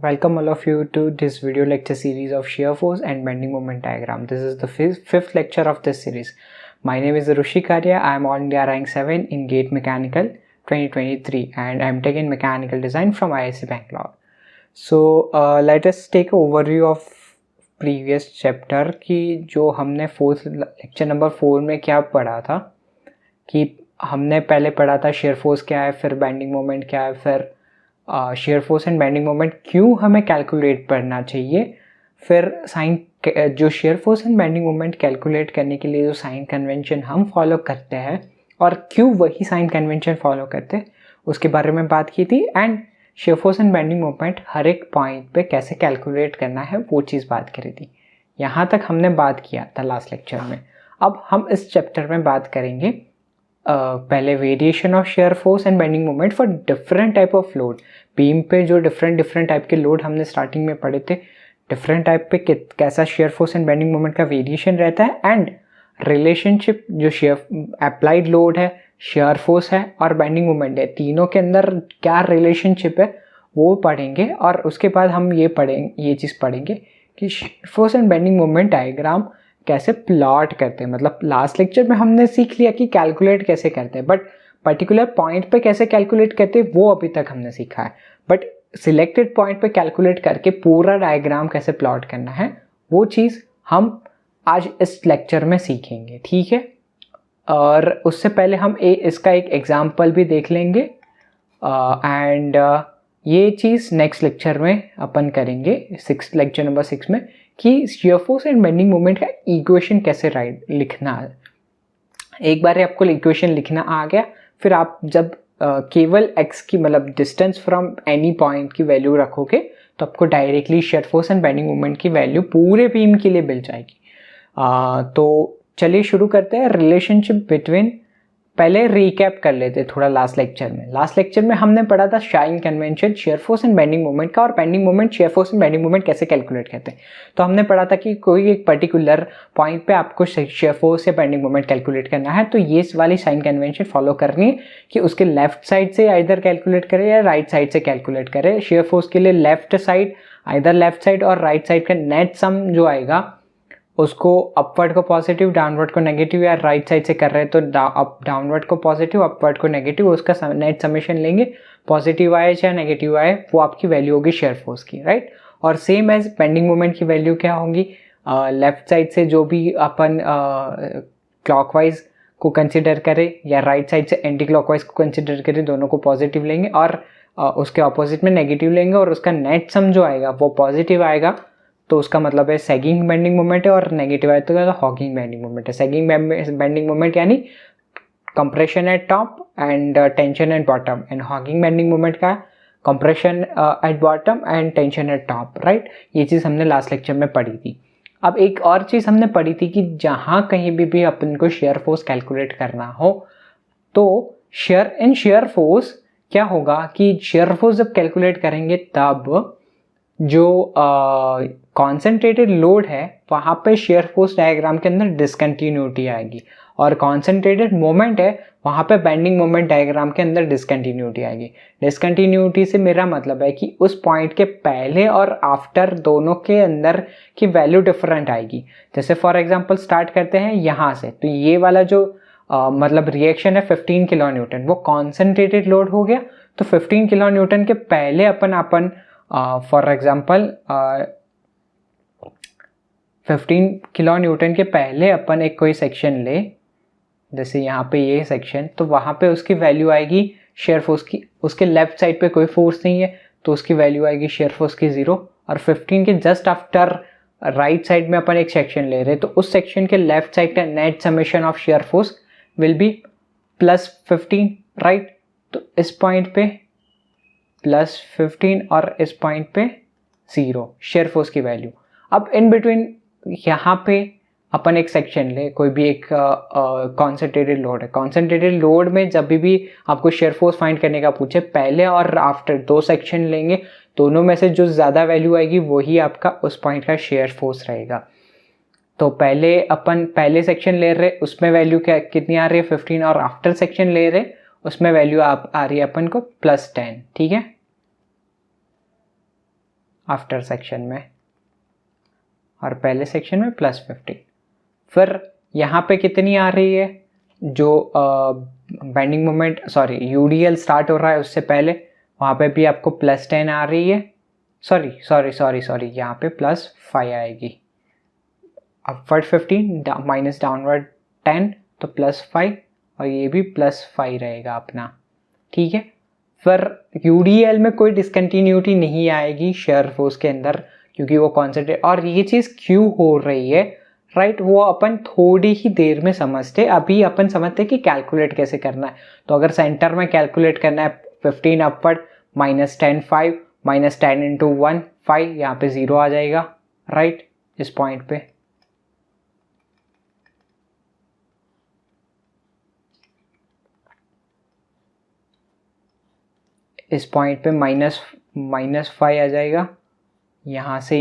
Welcome all of you to this video lecture series of shear force and bending moment diagram. This is the fifth lecture of this series. My name is Rushi Karya. I am on year rank 7 in GATE Mechanical 2023 and I am taking mechanical design from IISc Bangalore. So let us take an overview of previous chapter कि जो हमने lecture number 4 में क्या पढ़ा था कि हमने पहले पढ़ा था shear force क्या है, फिर bending moment क्या है, फिर share force and bending moment क्यों हमें कैलकुलेट करना चाहिए, फिर साइन जो share force and bending moment calculate करने के लिए जो साइन कन्वेंशन हम फॉलो करते हैं और क्यों वही साइन कन्वेंशन फॉलो करते हैं उसके बारे में बात की थी। And shear force and bending moment हर एक पॉइंट पे कैसे कैलकुलेट करना है वो चीज़ बात करी थी। यहाँ तक हमने बात किया था लास्ट लेक्चर में। अब हम इस चैप्टर में बात करेंगे पहले variation of shear force and bending moment for different type of load. Beam पे जो डिफरेंट टाइप के लोड हमने स्टार्टिंग में पढ़े थे, डिफरेंट टाइप पे कैसा share force and bending moment का वेरिएशन रहता है एंड रिलेशनशिप जो शेयर अप्लाइड लोड है, शेयर फोर्स है और बेंडिंग मोमेंट है, तीनों के अंदर क्या रिलेशनशिप है वो पढ़ेंगे। और उसके बाद हम ये चीज़ पढ़ेंगे कि share force and bending moment diagram कैसे प्लॉट करते हैं। मतलब लास्ट लेक्चर में हमने सीख लिया कि कैलकुलेट कैसे करते हैं, बट पर्टिकुलर पॉइंट पे कैसे कैलकुलेट करते हैं वो अभी तक हमने सीखा है। बट सिलेक्टेड पॉइंट पे कैलकुलेट करके पूरा डायग्राम कैसे प्लॉट करना है वो चीज़ हम आज इस लेक्चर में सीखेंगे, ठीक है। और उससे पहले हम इसका एक एग्जाम्पल भी देख लेंगे एंड ये चीज़ नेक्स्ट लेक्चर में अपन करेंगे, लेक्चर नंबर 6 में, कि share force and bending moment का इक्वेशन कैसे लिखना है। एक बार आपको इक्वेशन लिखना आ गया, फिर आप जब केवल x की मतलब डिस्टेंस फ्रॉम एनी पॉइंट की वैल्यू रखोगे तो आपको directly share force and bending moment की वैल्यू पूरे बीम के लिए मिल जाएगी। तो चलिए शुरू करते हैं रिलेशनशिप बिटवीन। पहले रिकैप कर लेते थोड़ा लास्ट लेक्चर में हमने पढ़ा था sign convention shear force and bending moment का और bending moment shear force and bending moment कैसे कैलकुलेट करते हैं। तो हमने पढ़ा था कि कोई एक पर्टिकुलर पॉइंट पे आपको शेयर फोर्स या बेंडिंग मोमेंट कैलकुलेट करना है तो ये वाली साइन कन्वेंशन फॉलो करनी है कि उसके लेफ्ट साइड से आइदर कैलकुलेट करे या राइट साइड से कैलकुलेट करे। शेयर फोर्स के लिए left side either left side और राइट साइड का नेट सम जो आएगा उसको अपवर्ड को पॉजिटिव, डाउनवर्ड को नेगेटिव, या राइट साइड से कर रहे हैं तो डाउनवर्ड को पॉजिटिव, अपवर्ड को नेगेटिव, उसका नेट समेशन लेंगे। पॉजिटिव आए चाहे नेगेटिव आए वो आपकी वैल्यू होगी शेयर फोर्स की, राइट। और सेम एज बेंडिंग मोमेंट की वैल्यू क्या होंगी, लेफ्ट साइड से जो भी अपन क्लॉकवाइज को कंसिडर करें या राइट साइड से एंटी क्लॉकवाइज को कंसिडर करें, दोनों को पॉजिटिव लेंगे और उसके ऑपोजिट में नेगेटिव लेंगे और उसका नेट सम जो आएगा वो पॉजिटिव आएगा तो उसका मतलब है सैगिंग बेंडिंग मोमेंट है, और नेगेटिव आए तो हॉगिंग बेंडिंग मोमेंट है। सैगिंग बेंडिंग मोमेंट यानी compression at top and tension at bottom, and hogging bending moment का compression at bottom and tension at top, right. ये चीज़ हमने लास्ट लेक्चर में पढ़ी थी। अब एक और चीज़ हमने पढ़ी थी कि जहाँ कहीं भी अपन को शेयर फोर्स कैलकुलेट करना हो तो शेयर फोर्स क्या होगा कि शेयर फोर्स जब कैलकुलेट करेंगे तब जो कॉन्सेंट्रेटेड लोड है वहाँ पे शेयर फोर्स डायग्राम के अंदर डिसकंटिन्यूटी आएगी, और कॉन्सेंट्रेटेड मोमेंट है वहाँ पे बेंडिंग मोमेंट डायग्राम के अंदर डिसकंटिन्यूटी आएगी। डिसकंटिन्यूटी से मेरा मतलब है कि उस पॉइंट के पहले और आफ्टर दोनों के अंदर की वैल्यू डिफरेंट आएगी। जैसे फॉर एग्जांपल स्टार्ट करते हैं यहाँ से, तो ये वाला जो मतलब रिएक्शन है 15 किलो न्यूटन वो कॉन्सेंट्रेटेड लोड हो गया। तो 15 किलो न्यूटन के पहले अपन फॉर एग्जाम्पल 15 किलो न्यूटन के पहले अपन एक कोई सेक्शन ले, जैसे यहाँ पे ये सेक्शन, तो वहाँ पे उसकी वैल्यू आएगी शेयर फोर्स की, उसके लेफ्ट साइड पे कोई फोर्स नहीं है तो उसकी वैल्यू आएगी शेयर फोर्स की 0। और 15 के जस्ट आफ्टर राइट साइड में अपन एक सेक्शन ले रहे तो उस सेक्शन के लेफ्ट साइड का net summation of shear force will B +15, right. तो इस पॉइंट पे +15 और इस पॉइंट पे 0 शेयर फोर्स की वैल्यू। अब इन बिटवीन यहाँ पे अपन एक सेक्शन ले, कोई भी एक कॉन्सेंट्रेटेड लोड है। कॉन्सेंट्रेटेड लोड में जब भी आपको शेयर फोर्स फाइंड करने का पूछे, पहले और आफ्टर 2 सेक्शन लेंगे, दोनों में से जो ज़्यादा वैल्यू आएगी वही आपका उस पॉइंट का शेयर फोर्स रहेगा। तो पहले सेक्शन ले रहे उसमें वैल्यू कितनी आ रही है 15, और आफ्टर सेक्शन ले रहे उसमें वैल्यू आ रही है अपन को +10, ठीक है। आफ्टर सेक्शन में, और पहले सेक्शन में +15। फिर यहाँ पे कितनी आ रही है, जो बेंडिंग मोमेंट यूडीएल स्टार्ट हो रहा है उससे पहले, वहाँ पे भी आपको +10 आ रही है। सॉरी यहाँ पे +5 आएगी। अपवर्ड 15 माइनस डाउनवर्ड 10, तो +5, और ये भी +5 रहेगा अपना, ठीक है। फिर यूडीएल में कोई डिसकंटिन्यूटी नहीं आएगी शेयर फोर्स के अंदर, क्योंकि वो कॉन्सेंट्रेट, और ये चीज़ क्यों हो रही है, राइट, वो अपन थोड़ी ही देर में समझते। अभी अपन समझते कि कैलकुलेट कैसे करना है। तो अगर सेंटर में कैलकुलेट करना है 15 अपवर्ड -10 5 -10 इंटू 1 5, यहाँ पे 0 आ जाएगा, राइट, इस पॉइंट पे। इस पॉइंट पे -5 आ जाएगा। यहाँ से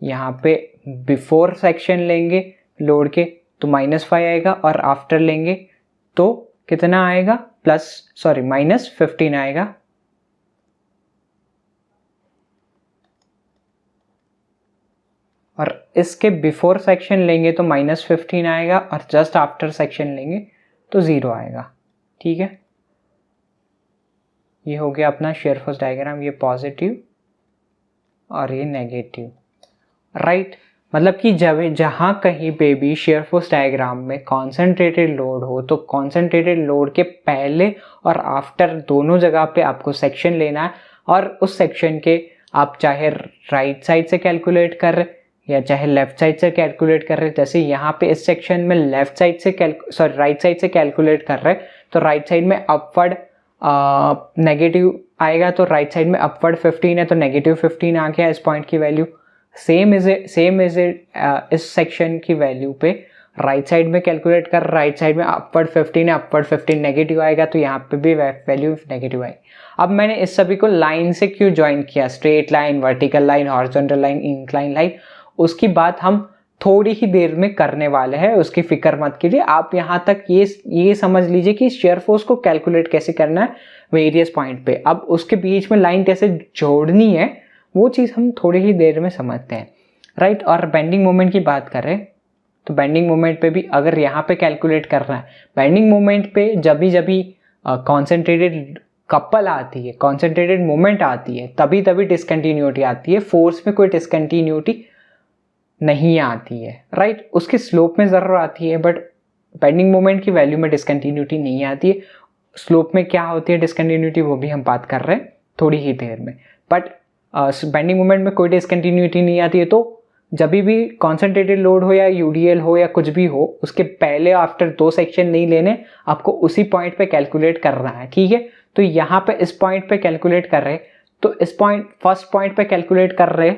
यहाँ पे बिफोर सेक्शन लेंगे लोड के तो -5 आएगा, और आफ्टर लेंगे तो कितना आएगा, -15 आएगा। और इसके बिफोर सेक्शन लेंगे तो -15 आएगा, और जस्ट आफ्टर सेक्शन लेंगे तो 0 आएगा, ठीक है। ये हो गया अपना शेयर फोर्स डायग्राम, ये पॉजिटिव और ये नेगेटिव, राइट। मतलब कि जब जहाँ कहीं पे भी शेयर फोर्स डायग्राम में कॉन्सेंट्रेटेड लोड हो, तो कॉन्सेंट्रेटेड लोड के पहले और आफ्टर दोनों जगह पे आपको सेक्शन लेना है, और उस सेक्शन के आप चाहे राइट साइड से कैलकुलेट कर रहे या चाहे लेफ्ट साइड से कैलकुलेट कर रहे। जैसे यहाँ पे इस सेक्शन में लेफ्ट साइड से राइट साइड से कैलकुलेट कर रहे, तो राइट साइड में अपवर्ड नेगेटिव आएगा, तो राइट साइड में अपवर्ड 15 है तो -15 आ गया इस पॉइंट की वैल्यू। सेम इज इस सेक्शन की वैल्यू पे राइट साइड में कैलकुलेट कर, राइट साइड में अपवर्ड 15 है, अपवर्ड 15 नेगेटिव आएगा, तो यहाँ पे भी वैल्यू नेगेटिव आएगी। अब मैंने इस सभी को लाइन से क्यों ज्वाइन किया, straight line, vertical line, horizontal line, incline line, उसकी बात हम थोड़ी ही देर में करने वाले हैं, उसकी फिक्र मत कीजिए। आप यहाँ तक ये समझ लीजिए कि शेयर फोर्स को कैलकुलेट कैसे करना है वेरियस पॉइंट पे। अब उसके बीच में लाइन कैसे जोड़नी है वो चीज़ हम थोड़ी ही देर में समझते हैं, राइट। और बेंडिंग मोमेंट की बात करें तो बेंडिंग मोमेंट पे भी अगर यहाँ पे कैलकुलेट करना है, बेंडिंग मोमेंट पे जब भी कॉन्सेंट्रेटेड कपल आती है, कॉन्सेंट्रेटेड मोमेंट आती है, तभी डिसकंटिन्यूटी आती है। फोर्स में कोई डिसकंटिन्यूटी नहीं आती है, राइट। उसके स्लोप में ज़रूर आती है, बट बेंडिंग मोमेंट की वैल्यू में डिसकंटिन्यूटी नहीं आती है। स्लोप में क्या होती है डिसकंटिन्यूटी, वो भी हम बात कर रहे हैं थोड़ी ही देर में। बट बेंडिंग मोमेंट में कोई डिसकंटिन्यूटी नहीं आती है, तो जब भी कॉन्सेंट्रेटेड लोड हो या यूडीएल हो या कुछ भी हो, उसके पहले आफ्टर 2 सेक्शन नहीं लेने, आपको उसी पॉइंट पे कैलकुलेट करना है, ठीक है। तो यहाँ पे इस पॉइंट पे कैलकुलेट कर रहे, तो इस फर्स्ट पॉइंट पे कैलकुलेट कर रहे,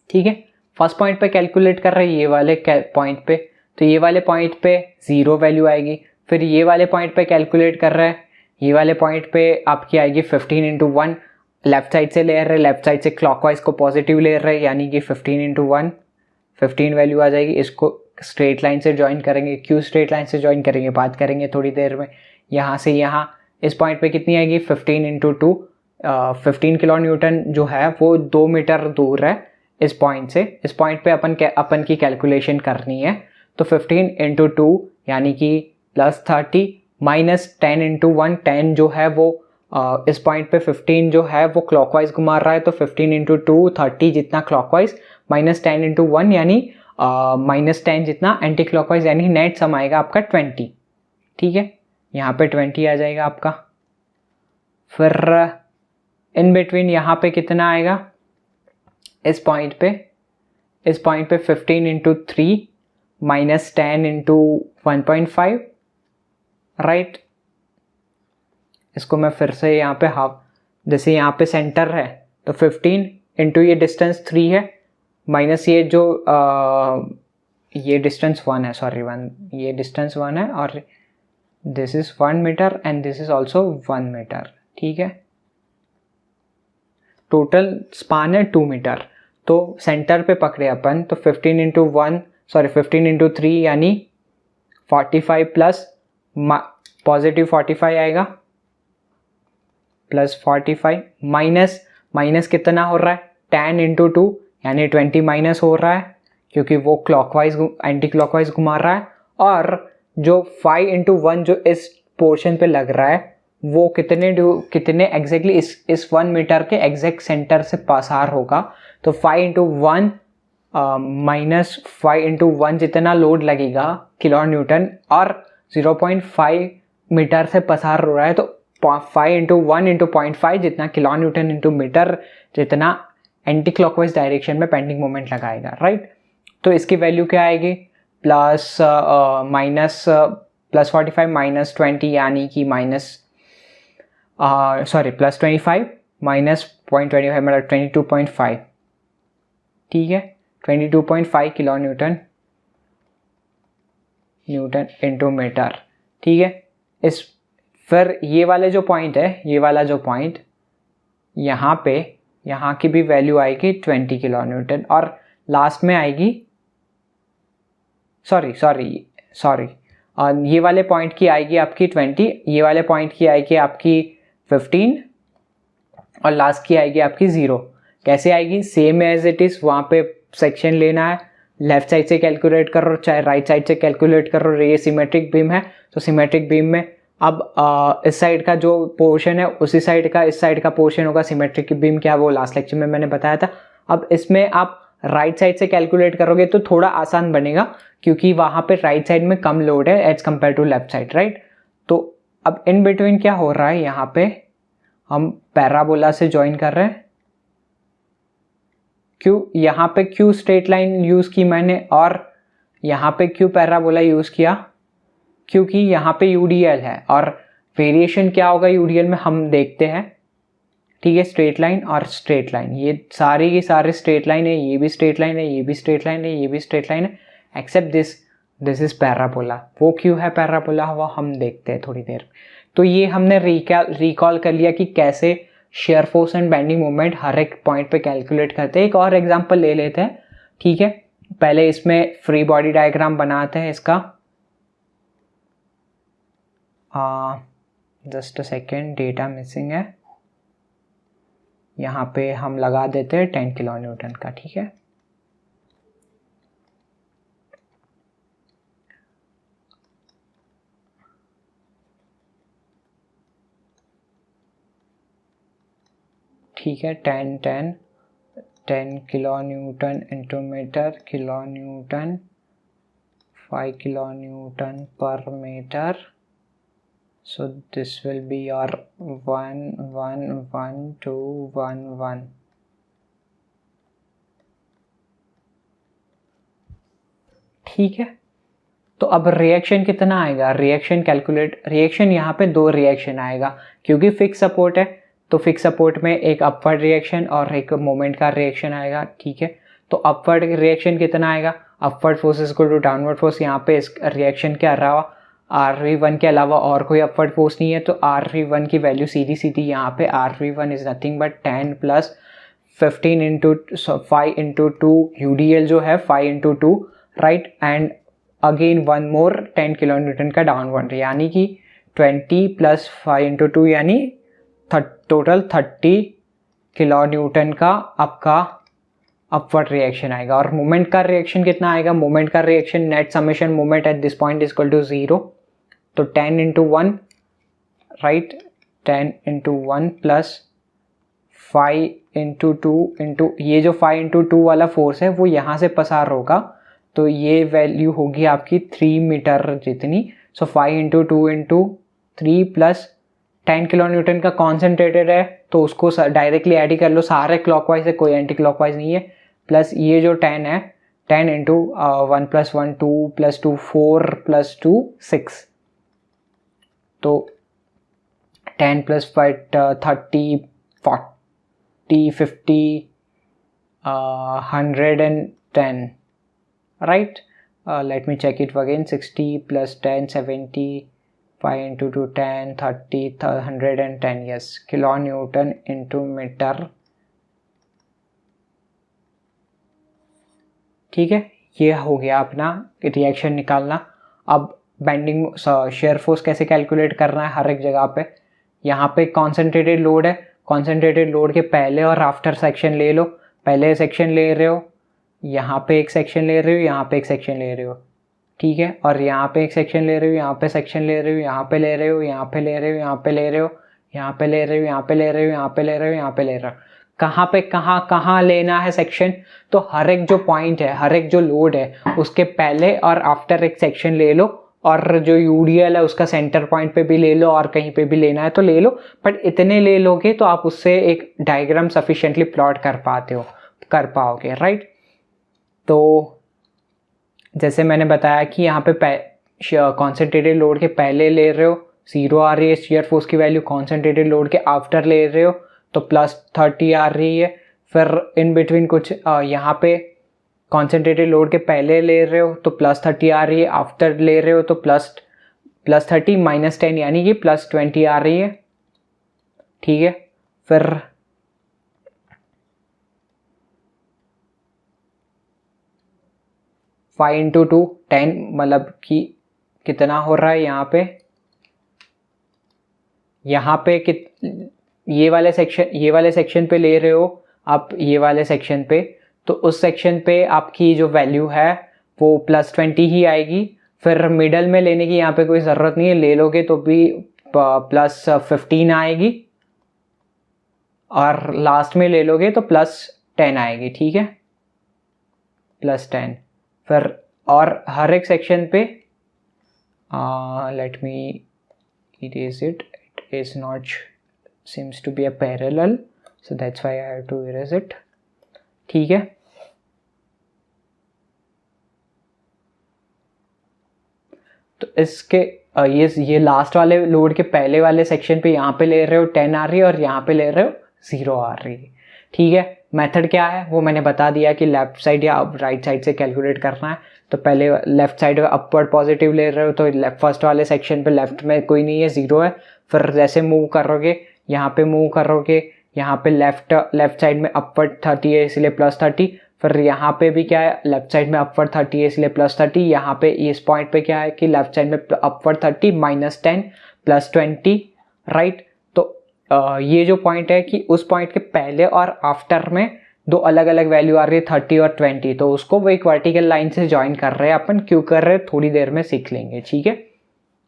ठीक है। फर्स्ट पॉइंट पे कैलकुलेट कर रहे हैं ये वाले पॉइंट पे, तो ये वाले पॉइंट पे 0 वैल्यू आएगी। फिर ये वाले पॉइंट पे कैलकुलेट कर रहे हैं, ये वाले पॉइंट पे आपकी आएगी 15 इंटू 1, लेफ्ट साइड से ले रहे, लेफ्ट साइड से क्लॉकवाइज को पॉजिटिव ले रहे, यानी कि 15 इंटू 1 15 वैल्यू आ जाएगी। इसको स्ट्रेट लाइन से ज्वाइन करेंगे, क्यों स्ट्रेट लाइन से ज्वाइन करेंगे बात करेंगे थोड़ी देर में। यहाँ से यहाँ इस पॉइंट पे कितनी आएगी, 15 इंटू 2 15 किलो न्यूटन जो है वो 2 मीटर दूर है इस पॉइंट से। इस पॉइंट पे अपन की कैलकुलेशन करनी है, तो 15 इंटू 2 यानी कि +30 -10 इंटू 1, 10 जो है वो इस पॉइंट पे 15 जो है वो क्लॉकवाइज घुमा रहा है, तो 15 इंटू 2 30 जितना क्लॉकवाइज, -10 इंटू 1 यानी -10 जितना एंटी क्लॉकवाइज, यानी नेट सम आएगा आपका 20, ठीक है। यहाँ पे 20 आ जाएगा आपका। फिर इन बिटवीन यहाँ पे कितना आएगा, इस पॉइंट पे 15 इंटू 3 -10 इंटू 1.5, राइट। इसको मैं फिर से यहाँ पे हाफ, जैसे यहाँ पे सेंटर है तो 15 इंटू ये डिस्टेंस 3 है, माइनस ये जो ये डिस्टेंस 1 है, सॉरी 1, ये डिस्टेंस 1 है, और दिस this 1 metre and this is also 1 metre, ठीक है। टोटल स्पान है 2 मीटर। तो सेंटर पे पकड़े अपन, तो 15 इंटू 3 यानी 45 प्लस पॉजिटिव 45 आएगा, प्लस 45 माइनस कितना हो रहा है 10 इंटू 2 यानी 20 माइनस हो रहा है क्योंकि वो क्लॉकवाइज एंटी क्लॉकवाइज घुमा रहा है। और जो 5 इंटू 1 जो इस पोर्शन पे लग रहा है वो कितने एग्जैक्टली इस 1 मीटर के एग्जैक्ट सेंटर से पासार होगा। तो 5 इंटू 1 माइनस 5 इंटू 1 जितना लोड लगेगा किलो न्यूटन और 0.5 मीटर से पसार हो रहा है, तो 5 इंटू 1 इंटू 0.5 जितना किलो न्यूटन इंटू मीटर जितना एंटी क्लॉकवाइज डायरेक्शन में बेंडिंग मोमेंट लगाएगा, राइट। तो इसकी वैल्यू क्या आएगी, प्लस 45 माइनस 20 यानी कि प्लस 25 माइनस 0.25 मतलब 22.5, ठीक है, 22.5 किलो न्यूटन इंटू मीटर, ठीक है। फिर ये वाले जो पॉइंट है, ये वाला जो पॉइंट यहाँ की भी वैल्यू आएगी 20 किलो न्यूटन और लास्ट में आएगी सॉरी ये वाले पॉइंट की आएगी आपकी 20, ये वाले पॉइंट की आएगी आपकी 15 और लास्ट की आएगी आपकी 0। कैसे आएगी, सेम एज इट इज़, वहाँ पे सेक्शन लेना है, लेफ्ट साइड से कैलकुलेट करो चाहे राइट साइड से कैलकुलेट करो। ये सिमेट्रिक बीम है तो सिमेट्रिक बीम में अब इस साइड का जो पोर्शन है उसी साइड का इस साइड का पोर्शन होगा। सिमेट्रिक बीम क्या, वो लास्ट लेक्चर में मैंने बताया था। अब इसमें आप राइट साइड से कैलकुलेट करोगे तो थोड़ा आसान बनेगा क्योंकि वहाँ पे राइट साइड में कम लोड है as compared to left side, right. तो अब इन बिटवीन क्या हो रहा है, यहाँ पे हम पैराबोला से ज्वाइन कर रहे हैं। यहाँ पे क्यों स्ट्रेट लाइन यूज की मैंने और यहाँ पे क्यों पैराबोला यूज किया, क्योंकि यहाँ पे यूडीएल है और वेरिएशन क्या होगा यूडीएल में हम देखते हैं, ठीक है। स्ट्रेट लाइन और स्ट्रेट लाइन, ये सारे के सारे स्ट्रेट लाइन है, ये भी स्ट्रेट लाइन है, ये भी स्ट्रेट लाइन है, ये भी स्ट्रेट लाइन है, एक्सेप्ट दिस इज पैराबोला। वो क्यों है पैराबोला, वो हम देखते हैं थोड़ी देर। तो ये हमने रिकॉल कर लिया कि कैसे shear force and bending moment हर एक पॉइंट पे कैलकुलेट करते हैं। एक और एग्जांपल ले लेते हैं, ठीक है। पहले इसमें फ्री बॉडी डायग्राम बनाते हैं इसका, just a second, data missing है। यहाँ पे हम लगा देते हैं 10 किलो न्यूटन का, ठीक है। ठीक है, 10 kilo newton into metre, kilo newton 5 kilo newton पर metre. So this will be your 11211, ठीक है। तो अब रिएक्शन कितना आएगा, रिएक्शन यहाँ पे 2 रिएक्शन आएगा क्योंकि फिक्स सपोर्ट है। तो फिक्स सपोर्ट में एक अपवर्ड रिएक्शन और एक मोमेंट का रिएक्शन आएगा, ठीक है। तो अपवर्ड रिएक्शन कितना आएगा, upward force equal to downward force. यहाँ पे इस रिएक्शन के अलावा RV1 के अलावा और कोई अपवर्ड फोर्स नहीं है, तो RV1 की वैल्यू सीधी यहाँ पे RV1 is nothing but 10 plus 15 into 5 into 2 UDL जो है 5 into 2, right. And again one more 10 kilo Newton का डाउनवर्ड, यानी कि 20 प्लस 5 इंटू 2 यानी टोटल 30 किलो न्यूटन का आपका अपवर्ड रिएक्शन आएगा। और मोमेंट का रिएक्शन कितना आएगा, मोमेंट का reaction net summation moment at this point is equal to 0। तो 10 into 1, right, 10 into 1 plus 5 into 2 into ये जो 5 इंटू 2 वाला फोर्स है वो यहाँ से पसार होगा, तो ये वैल्यू होगी आपकी 3 मीटर जितनी। सो 5 into 2 into 3 plus 10 kilo Newton का कॉन्सेंट्रेटेड है तो उसको डायरेक्टली ऐड ही कर लो, सारे क्लॉकवाइज है, कोई एंटी क्लॉकवाइज नहीं है। प्लस ये जो 10 है, 10 इंटू 1 प्लस 1 2 प्लस 2 4 प्लस 2 6, तो 10 plus 5 30 40 50 110, right. Let me check it again. 60 plus 10 70, 5 into 2 10 30 110, yes, kilo newton into metre, ठीक है। ये हो गया अपना रिएक्शन निकालना। अब बेंडिंग शेयर फोर्स कैसे कैलकुलेट करना है हर एक जगह पे। यहाँ पे कॉन्सेंट्रेटेड लोड है, कॉन्सेंट्रेटेड लोड के पहले और आफ्टर सेक्शन ले लो। पहले सेक्शन ले रहे हो, यहाँ पे एक सेक्शन ले रहे हो, यहाँ पे एक सेक्शन ले रहे हो, ठीक है, और यहाँ पे एक सेक्शन ले रहे हो, यहाँ पे सेक्शन ले रहे हो, यहाँ पे ले रहे हो, यहाँ पे ले रहे हो, यहाँ पे ले रहे हो, यहाँ पे ले रहे हो, यहाँ पे ले रहे हो, यहाँ पे ले रहे हो, यहाँ पे ले रहे हो। कहाँ पे कहाँ लेना है सेक्शन, तो हर एक जो पॉइंट है, हर एक जो लोड है उसके पहले और आफ्टर एक सेक्शन ले लो, और जो यूडीएल है उसका सेंटर पॉइंट पे भी ले लो, और कहीं पे भी लेना है तो ले लो, बट इतने ले लोगे तो आप उससे एक डायग्राम सफिशिएंटली प्लॉट कर पाओगे, राइट। तो जैसे मैंने बताया कि यहाँ पे कॉन्सेंट्रेटेड लोड के पहले ले रहे हो 0 आ रही है शियर फोर्स की वैल्यू, कॉन्सेंट्रेटेड लोड के आफ्टर ले रहे हो तो +30 आ रही है। फिर इन बिटवीन कुछ यहाँ पे कॉन्सेंट्रेटेड लोड के पहले ले रहे हो तो +30 आ रही है, आफ्टर ले रहे हो तो +30 -10 यानी कि +20 आ रही है, ठीक है। फिर फाइव इंटू 2 10, मतलब कि कितना हो रहा है यहाँ पे ये वाले सेक्शन पे ले रहे हो आप, ये वाले सेक्शन पे, तो उस सेक्शन पे आपकी जो वैल्यू है वो +20 ही आएगी। फिर मिडल में लेने की यहाँ पे कोई ज़रूरत नहीं है, ले लोगे तो भी +15 आएगी, और लास्ट में ले लोगे तो +10 आएगी, ठीक है, +10। फिर और हर एक सेक्शन पे let me erase it is not seems to be a parallel, so that's why I have to erase it, ठीक है। तो इसके ये लास्ट वाले लोड के पहले वाले सेक्शन पे यहाँ पे ले रहे हो 10 आ रही है, और यहाँ पे ले रहे हो 0 आ रही है, ठीक है। मेथड क्या है वो मैंने बता दिया कि लेफ्ट साइड या राइट साइड से कैलकुलेट करना है। तो पहले लेफ्ट साइड अपवर्ड पॉजिटिव ले रहे हो तो फर्स्ट वाले सेक्शन पे लेफ्ट में कोई नहीं है, 0 है। फिर जैसे मूव करोगे, यहाँ पे मूव करोगे, यहाँ पे लेफ्ट साइड में अपवर्ड 30 है इसलिए +30। फिर यहाँ पे भी क्या है, लेफ्ट साइड में अपवर्ड 30 है इसलिए +30। यहाँ पे इस पॉइंट पे क्या है कि लेफ्ट साइड में अपवर्ड 30 -10 +20, राइट। तो ये जो पॉइंट है कि उस पॉइंट के पहले और आफ्टर में दो अलग अलग वैल्यू आ रही है 30 और 20, तो उसको वो एक वर्टिकल लाइन से ज्वाइन कर रहे हैं अपन। क्यों कर रहे हैं थोड़ी देर में सीख लेंगे, ठीक है।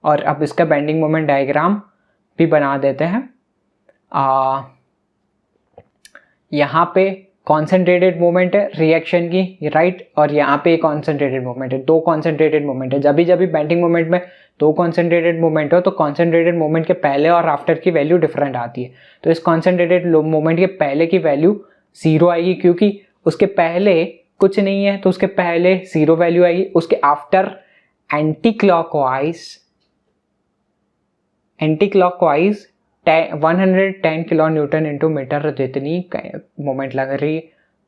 और अब इसका बेंडिंग मोमेंट डायग्राम भी बना देते हैं। यहाँ पे कॉन्सेंट्रेटेड मोमेंट है रिएक्शन की, राइट, और यहाँ पे कॉन्सेंट्रेटेड मोमेंट है, दो कॉन्सेंट्रेटेड मोमेंट है। जब भी बेंडिंग मोमेंट में दो कॉन्सेंट्रेटेड मोमेंट हो तो कॉन्सेंट्रेटेड मोमेंट के पहले और आफ्टर की वैल्यू डिफरेंट आती है। तो इस कॉन्सेंट्रेटेड मोमेंट के पहले की वैल्यू 0 आएगी, क्योंकि उसके पहले कुछ नहीं है तो उसके पहले 0 वैल्यू आएगी। उसके after anti clockwise 110 kilo newton into metre जितनी मोमेंट लग रही है,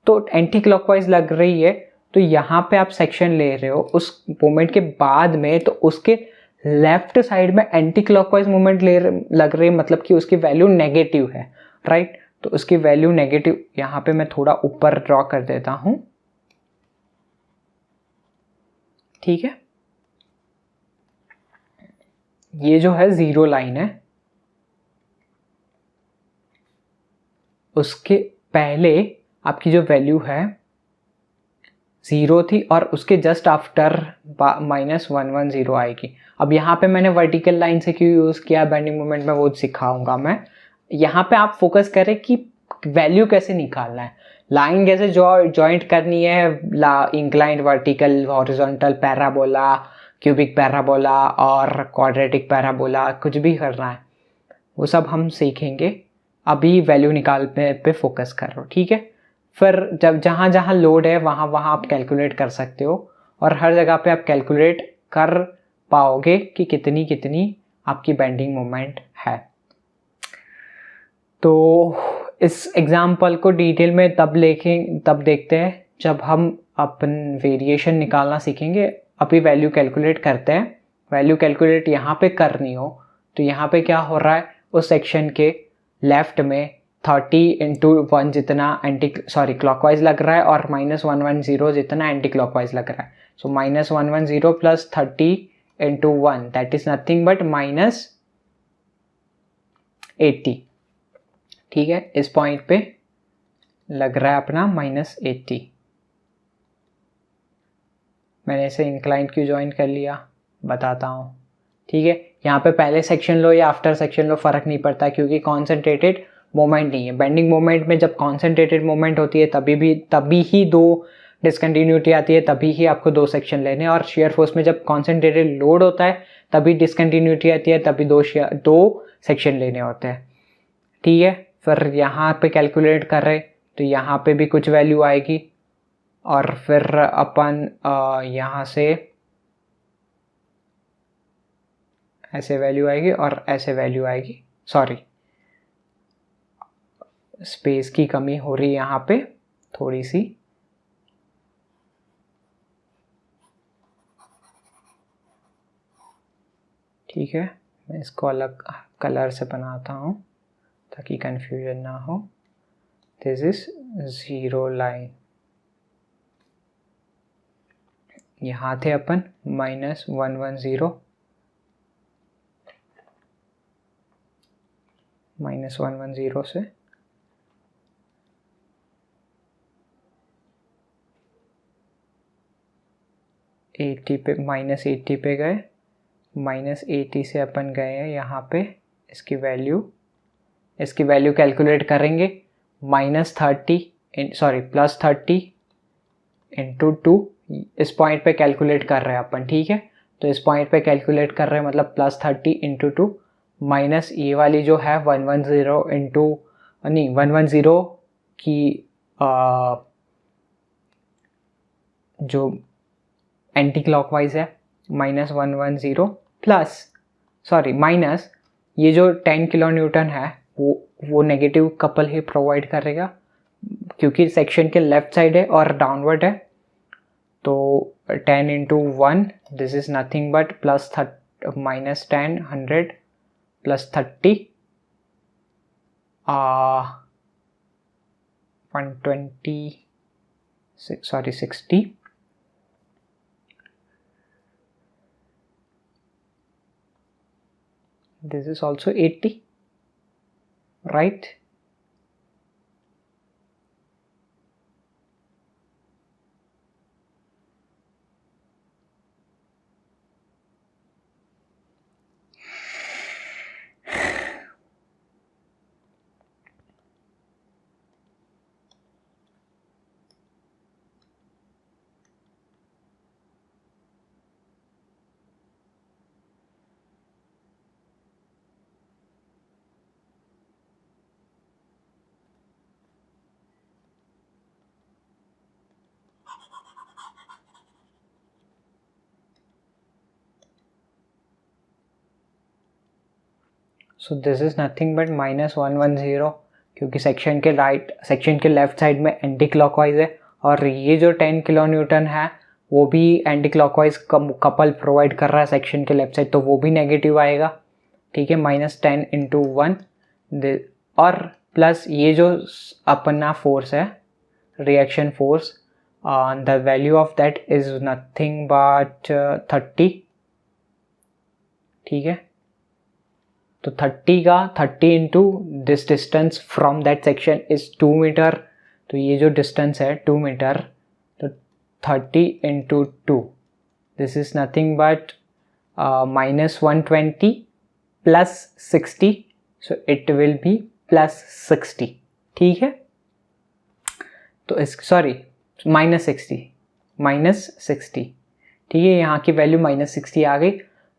तो एंटी क्लॉकवाइज लग रही है। तो यहाँ पे आप सेक्शन ले रहे हो उस मोमेंट के बाद में, तो उसके लेफ्ट साइड में एंटी क्लॉकवाइज मोमेंट लग रही है, मतलब कि उसकी वैल्यू नेगेटिव है, राइट। तो उसकी वैल्यू नेगेटिव, यहाँ पे मैं थोड़ा ऊपर ड्रॉ कर देता हूं, ठीक है। ये जो है 0 लाइन है, उसके पहले आपकी जो वैल्यू है 0 थी और उसके जस्ट आफ्टर -110 आएगी। अब यहाँ पे मैंने वर्टिकल लाइन से क्यों यूज़ किया बेंडिंग मोमेंट में वो सिखाऊंगा मैं। यहाँ पे आप फोकस करें कि वैल्यू कैसे निकालना है, लाइन कैसे जॉइंट करनी है, inclined, vertical, horizontal, parabola, cubic parabola और क्वाड्रेटिक पैराबोला, कुछ भी करना है वो सब हम सीखेंगे। अभी वैल्यू निकालने पे फोकस करो, ठीक है। फिर जब जहाँ जहाँ लोड है वहाँ वहाँ आप कैलकुलेट कर सकते हो, और हर जगह पे आप कैलकुलेट कर पाओगे कि कितनी कितनी आपकी बेंडिंग मोमेंट है। तो इस एग्जाम्पल को डिटेल में तब देखते हैं जब हम अपन वेरिएशन निकालना सीखेंगे। अभी वैल्यू कैलकुलेट करते हैं। वैल्यू कैलकुलेट यहाँ पे करनी हो तो यहाँ पे क्या हो रहा है, उस सेक्शन के लेफ्ट में 30 × 1 जितना क्लॉकवाइज लग रहा है और -110 जितना एंटी क्लॉकवाइज लग रहा है। सो -110 + 30 into 1, that is nothing but -80. ठीक है, इस पॉइंट पे लग रहा है अपना -80. मैंने इसे इंक्लाइन क्यों ज्वाइन कर लिया बताता हूँ. ठीक है, यहाँ पे पहले सेक्शन लो या आफ्टर सेक्शन लो फ़र्क नहीं पड़ता, क्योंकि कॉन्सेंट्रेटेड मोमेंट नहीं है. बेंडिंग मोमेंट में जब कॉन्सेंट्रेटेड मोमेंट होती है तभी ही दो डिसकंटिन्यूटी आती है, तभी ही आपको दो सेक्शन लेने हैं. और शेयर फोर्स में जब कॉन्सेंट्रेटेड लोड होता है तभी डिसकंटिन्यूटी आती है, तभी दो सेक्शन लेने होते हैं. ठीक है, फिर यहाँ पे कैलकुलेट कर रहे तो यहाँ पे भी कुछ वैल्यू आएगी, और फिर अपन यहाँ से ऐसे वैल्यू आएगी और ऐसे वैल्यू आएगी. सॉरी, स्पेस की कमी हो रही है यहाँ पे थोड़ी सी. ठीक है, मैं इसको अलग कलर से बनाता हूँ ताकि कंफ्यूजन ना हो. This is 0 line. यहाँ थे अपन -110 से -80 पे गए. -80 से अपन गए हैं यहाँ पे. इसकी वैल्यू कैलकुलेट करेंगे. +30 इंटू 2 इस पॉइंट पे कैलकुलेट कर रहे हैं अपन. ठीक है, तो इस पॉइंट पे कैलकुलेट कर रहे हैं, मतलब +30 इंटू 2 माइनस ये वाली जो है 110 इंटू 110 की जो एंटी क्लॉकवाइज है -110 प्लस माइनस ये जो 10 किलो न्यूटन है वो नेगेटिव कपल ही प्रोवाइड करेगा, क्योंकि सेक्शन के लेफ्ट साइड है और डाउनवर्ड है. तो 10 into 1 this is nothing but -10 100 plus 30 60. This is also 80, right? So this is nothing but -110, क्योंकि सेक्शन के लेफ्ट साइड में एंटी क्लॉकवाइज है, और ये जो 10 किलो न्यूटन है वो भी एंटी क्लॉकवाइज कपल प्रोवाइड कर रहा है सेक्शन के लेफ्ट साइड, तो वो भी नेगेटिव आएगा. ठीक है, -10 इंटू 1 और प्लस ये जो अपना फोर्स है reaction force, the value of that is nothing but 30. ठीक है, तो 30 into this distance from that section is 2 metre. तो ये जो डिस्टेंस है 2 मीटर, तो 30 into 2 this is nothing but -120 plus 60, so it will be +60. ठीक है, तो इस -60. ठीक है, यहाँ की वैल्यू -60 आ गई.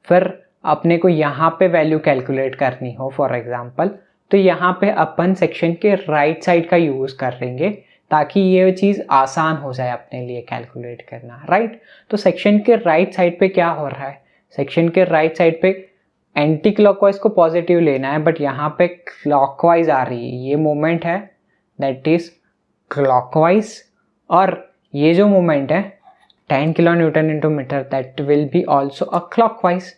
फिर अपने को यहाँ पे वैल्यू कैलकुलेट करनी हो फॉर एग्जांपल, तो यहाँ पे अपन सेक्शन के राइट साइड का यूज़ करेंगे ताकि ये चीज़ आसान हो जाए अपने लिए कैलकुलेट करना, राइट. तो सेक्शन के राइट साइड पे क्या हो रहा है, सेक्शन के राइट साइड पे एंटी क्लॉकवाइज को पॉजिटिव लेना है, बट यहाँ पे क्लॉकवाइज आ रही है. ये मोमेंट है दैट इज क्लॉकवाइज, और ये जो मोमेंट है 10 kilo newton into metre that will be also a clockwise.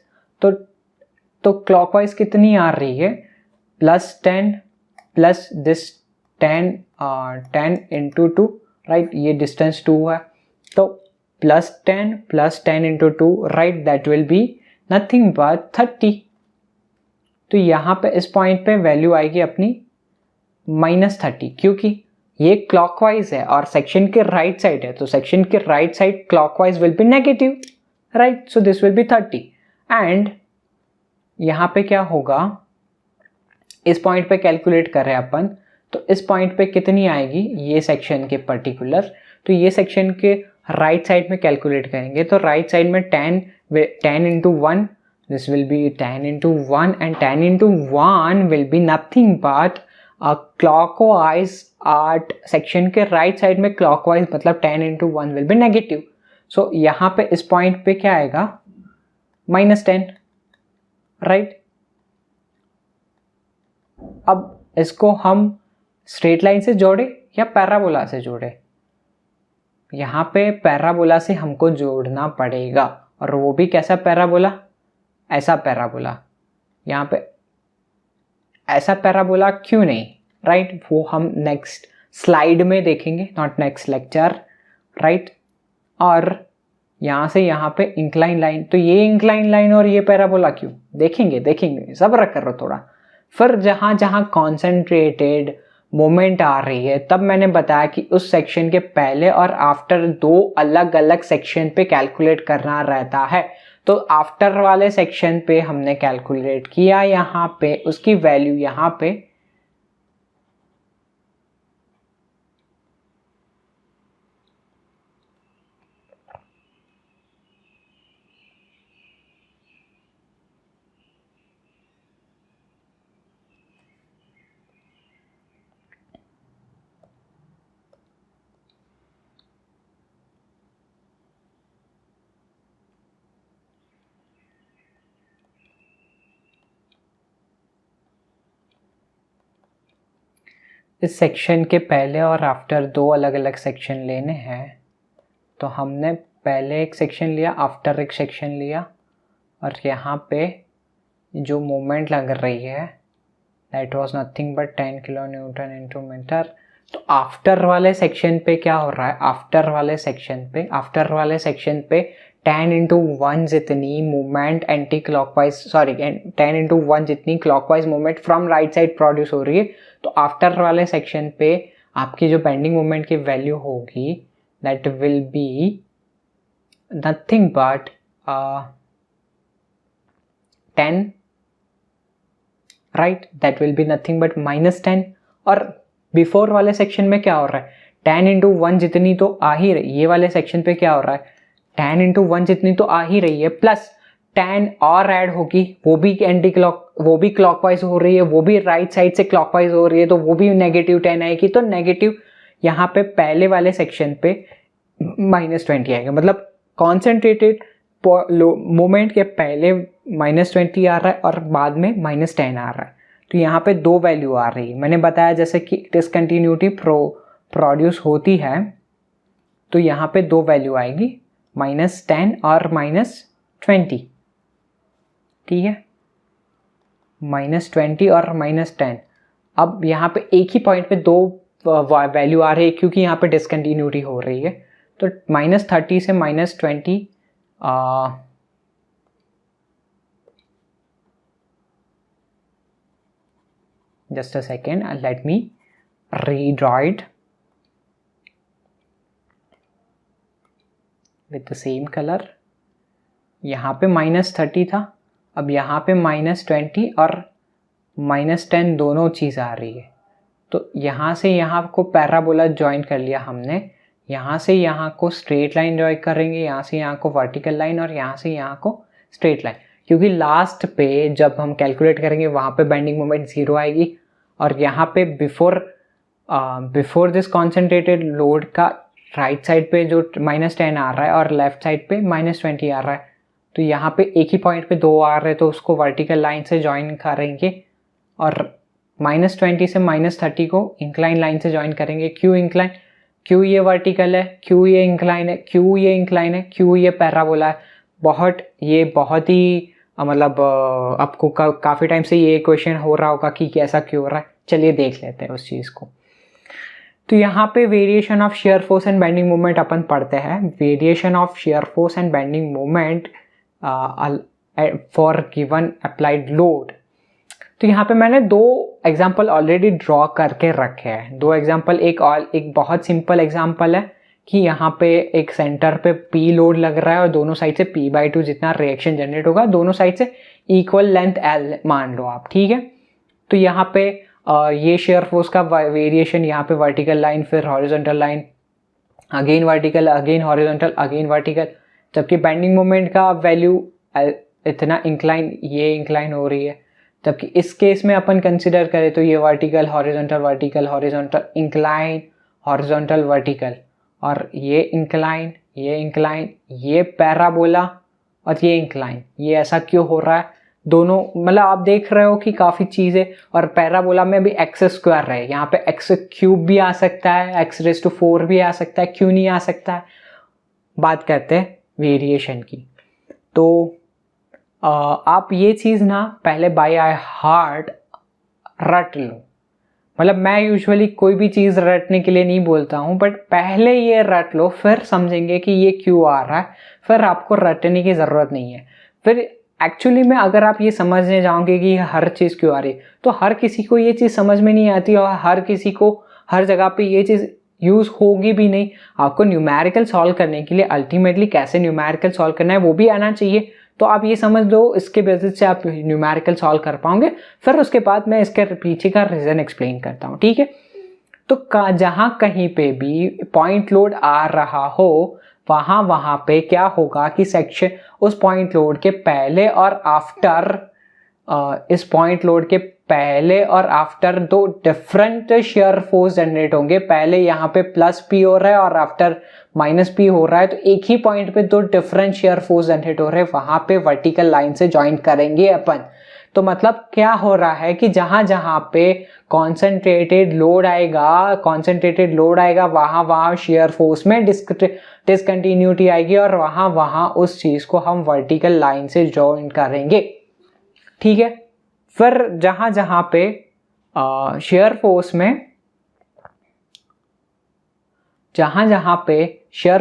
तो क्लॉकवाइज कितनी आ रही है, +10 प्लस दिस 10 इंटू 2, राइट. ये डिस्टेंस 2 है, तो +10 into 2, right, that will be nothing but 30। तो यहाँ पे इस पॉइंट पे वैल्यू आएगी अपनी -30, क्योंकि ये क्लॉकवाइज है और सेक्शन के राइट साइड है, तो सेक्शन के right side clockwise will be negative, right? So this will B 30। And यहाँ पे क्या होगा, इस पॉइंट पे कैलकुलेट कर रहे हैं अपन, तो इस पॉइंट पे कितनी आएगी ये सेक्शन के पर्टिकुलर, तो ये सेक्शन के राइट साइड में कैलकुलेट करेंगे, तो राइट साइड में 10 into 1, this will be 10 into 1 and 10 into 1 will be nothing but clockwise at section के राइट साइड में clockwise मतलब 10 into 1 will be negative। so यहाँ पे इस पॉइंट पे क्या आएगा, -10, राइट? अब इसको हम स्ट्रेट लाइन से जोड़े या पैराबोला से जोड़े? यहाँ पे पैराबोला से हमको जोड़ना पड़ेगा, और वो भी कैसा पैराबोला, ऐसा पैराबोला। यहाँ पे ऐसा पैराबोला क्यों नहीं, राइट? वो हम नेक्स्ट स्लाइड में देखेंगे, नॉट नेक्स्ट लेक्चर, राइट? और यहाँ से यहाँ पे इंक्लाइन लाइन, तो ये इंक्लाइन लाइन और ये पैराबोला क्यों, देखेंगे, सब्र करो थोड़ा। फिर जहाँ जहाँ कॉन्सेंट्रेटेड मोमेंट आ रही है, तब मैंने बताया कि उस सेक्शन के पहले और आफ्टर दो अलग अलग सेक्शन पे कैलकुलेट करना रहता है। तो आफ्टर वाले सेक्शन पे हमने कैलकुलेट किया, यहाँ पे उसकी वैल्यू यहाँ पे इस सेक्शन के पहले और आफ्टर दो अलग अलग सेक्शन लेने हैं, तो हमने पहले एक सेक्शन लिया, आफ्टर एक सेक्शन लिया, और यहाँ पे जो मोमेंट लग रही है that was nothing but 10 kN into metre. तो आफ्टर वाले सेक्शन पे क्या हो रहा है, आफ्टर वाले सेक्शन पे 10 into 1 जितनी movement anti clockwise, sorry 10 into 1 जितनी clockwise movement from right side produce हो रही है, तो आफ्टर वाले सेक्शन पे आपकी जो बेंडिंग मोमेंट की वैल्यू होगी that will be nothing but 10, right? That will be nothing but -10। और बिफोर वाले सेक्शन में क्या हो रहा है, 10 into 1 जितनी तो आ ही रही, ये वाले सेक्शन पे क्या हो रहा है, 10 into 1 जितनी तो आ ही रही है, प्लस 10 और ऐड होगी, वो भी क्लॉकवाइज हो रही है, वो भी राइट साइड से क्लॉकवाइज हो रही है, तो वो भी -10 आएगी। तो नेगेटिव यहाँ पे पहले वाले सेक्शन पे -20 आएगा, मतलब कॉन्सेंट्रेटेड मोमेंट के पहले -20 आ रहा है और बाद में -10 आ रहा है। तो यहाँ पे दो वैल्यू आ रही है। मैंने बताया जैसे कि डिसकंटिन्यूटी प्रोड्यूस होती है, तो यहाँ पे दो वैल्यू आएगी, -10 और -20, ठीक है? -20 और -10। अब यहाँ पे एक ही पॉइंट पे दो वैल्यू आ रही है क्योंकि यहाँ पे डिसकंटिन्यूटी हो रही है। तो -30 से -20 just a second, let me redraw it with the same color। यहाँ पे -30 था, अब यहाँ पे -20 और -10 दोनों चीज़ आ रही है। तो यहाँ से यहाँ को पैराबोला ज्वाइन कर लिया हमने, यहाँ से यहाँ को स्ट्रेट लाइन ज्वाइन करेंगे, यहाँ से यहाँ को वर्टिकल लाइन और यहाँ से यहाँ को स्ट्रेट लाइन, क्योंकि लास्ट पे जब हम कैलकुलेट करेंगे वहाँ पे बेंडिंग मोमेंट 0 आएगी, और यहाँ पे बिफोर दिस कॉन्सेंट्रेटेड लोड का राइट साइड पे जो -10 आ रहा है और लेफ्ट साइड पे -20 आ रहा है, तो यहाँ पे एक ही पॉइंट पे दो आ रहे हैं, तो उसको वर्टिकल लाइन से ज्वाइन करेंगे, और -20 से -30 को इंक्लाइन लाइन से ज्वाइन करेंगे। क्यों इंक्लाइन, क्यों ये वर्टिकल है, क्यों ये इंक्लाइन है, क्यों ये इंक्लाइन है, क्यों ये पैराबोला है। बहुत ही मतलब आपको काफ़ी टाइम से ये क्वेश्चन हो रहा होगा कि कैसा क्यों हो रहा है। चलिए देख लेते हैं उस चीज़ को। तो यहाँ पे variation of shear force and bending moment अपन पढ़ते हैं। Variation of shear force and bending moment for given applied load. तो यहाँ पे मैंने 2 एग्जाम्पल ऑलरेडी ड्रॉ करके रखे हैं। 2 एग्जाम्पल, एक बहुत सिंपल एग्जाम्पल है कि यहाँ पे एक सेंटर पे P लोड लग रहा है और दोनों साइड से P/2 जितना रिएक्शन जनरेट होगा, दोनों साइड से इक्वल लेंथ L मान लो आप, ठीक है। तो यहाँ पे ये शेयर फोर्स का वेरिएशन, यहाँ पे वर्टिकल लाइन, फिर horizontal line, again vertical, again horizontal, again vertical, जबकि बेंडिंग मोमेंट का वैल्यू इतना इंक्लाइन, ये इंक्लाइन हो रही है। जबकि इस केस में अपन कंसिडर करें तो ये vertical horizontal vertical horizontal incline horizontal vertical, और ये इंक्लाइन ये पैराबोला और ये इंक्लाइन। ये ऐसा क्यों हो रहा है? दोनों मतलब आप देख रहे हो कि काफ़ी चीज़ें, और पैराबोला में भी एक्स स्क्वायर रहे, यहाँ पे एक्स क्यूब भी आ सकता है, x⁴ भी आ सकता है, क्यों नहीं आ सकता है। बात करते हैं वेरिएशन की। तो आप ये चीज़ ना पहले बाय हार्ट रट लो। मतलब मैं यूजुअली कोई भी चीज़ रटने के लिए नहीं बोलता हूँ, बट पहले ये रट लो, फिर समझेंगे कि ये क्यों आ रहा है, फिर आपको रटने की ज़रूरत नहीं है। फिर एक्चुअली में अगर आप ये समझने जाओगे कि हर चीज़ क्यों आ रही है, तो हर किसी को ये चीज़ समझ में नहीं आती और हर किसी को हर जगह पे ये चीज़ यूज़ होगी भी नहीं। आपको न्यूमेरिकल सॉल्व करने के लिए अल्टीमेटली कैसे न्यूमेरिकल सॉल्व करना है वो भी आना चाहिए। तो आप ये समझ लो, इसके बेसिस से आप न्यूमेरिकल सॉल्व कर पाओगे। फिर उसके बाद मैं इसके पीछे का रीज़न एक्सप्लेन करता हूँ, ठीक है। तो जहाँ कहीं पे भी पॉइंट लोड आ रहा हो, वहाँ पे क्या होगा कि सेक्शन उस पॉइंट लोड के पहले और आफ्टर, इस पॉइंट लोड के पहले और after 2 different shear force generate होंगे। पहले यहाँ पे +P हो रहा है और आफ्टर -P हो रहा है, तो एक ही पॉइंट पे 2 डिफरेंट शेयर फोर्स जनरेट हो रहे हैं। वहाँ पे वर्टिकल लाइन से ज्वाइन करेंगे अपन। तो मतलब क्या हो रहा है कि जहाँ पे कॉन्सेंट्रेटेड लोड आएगा वहाँ शेयर फोर्स में डिसकंटिन्यूटी आएगी, और वहाँ उस चीज़ को हम वर्टिकल लाइन से ज्वाइन करेंगे, ठीक है। फिर जहाँ पे शेयर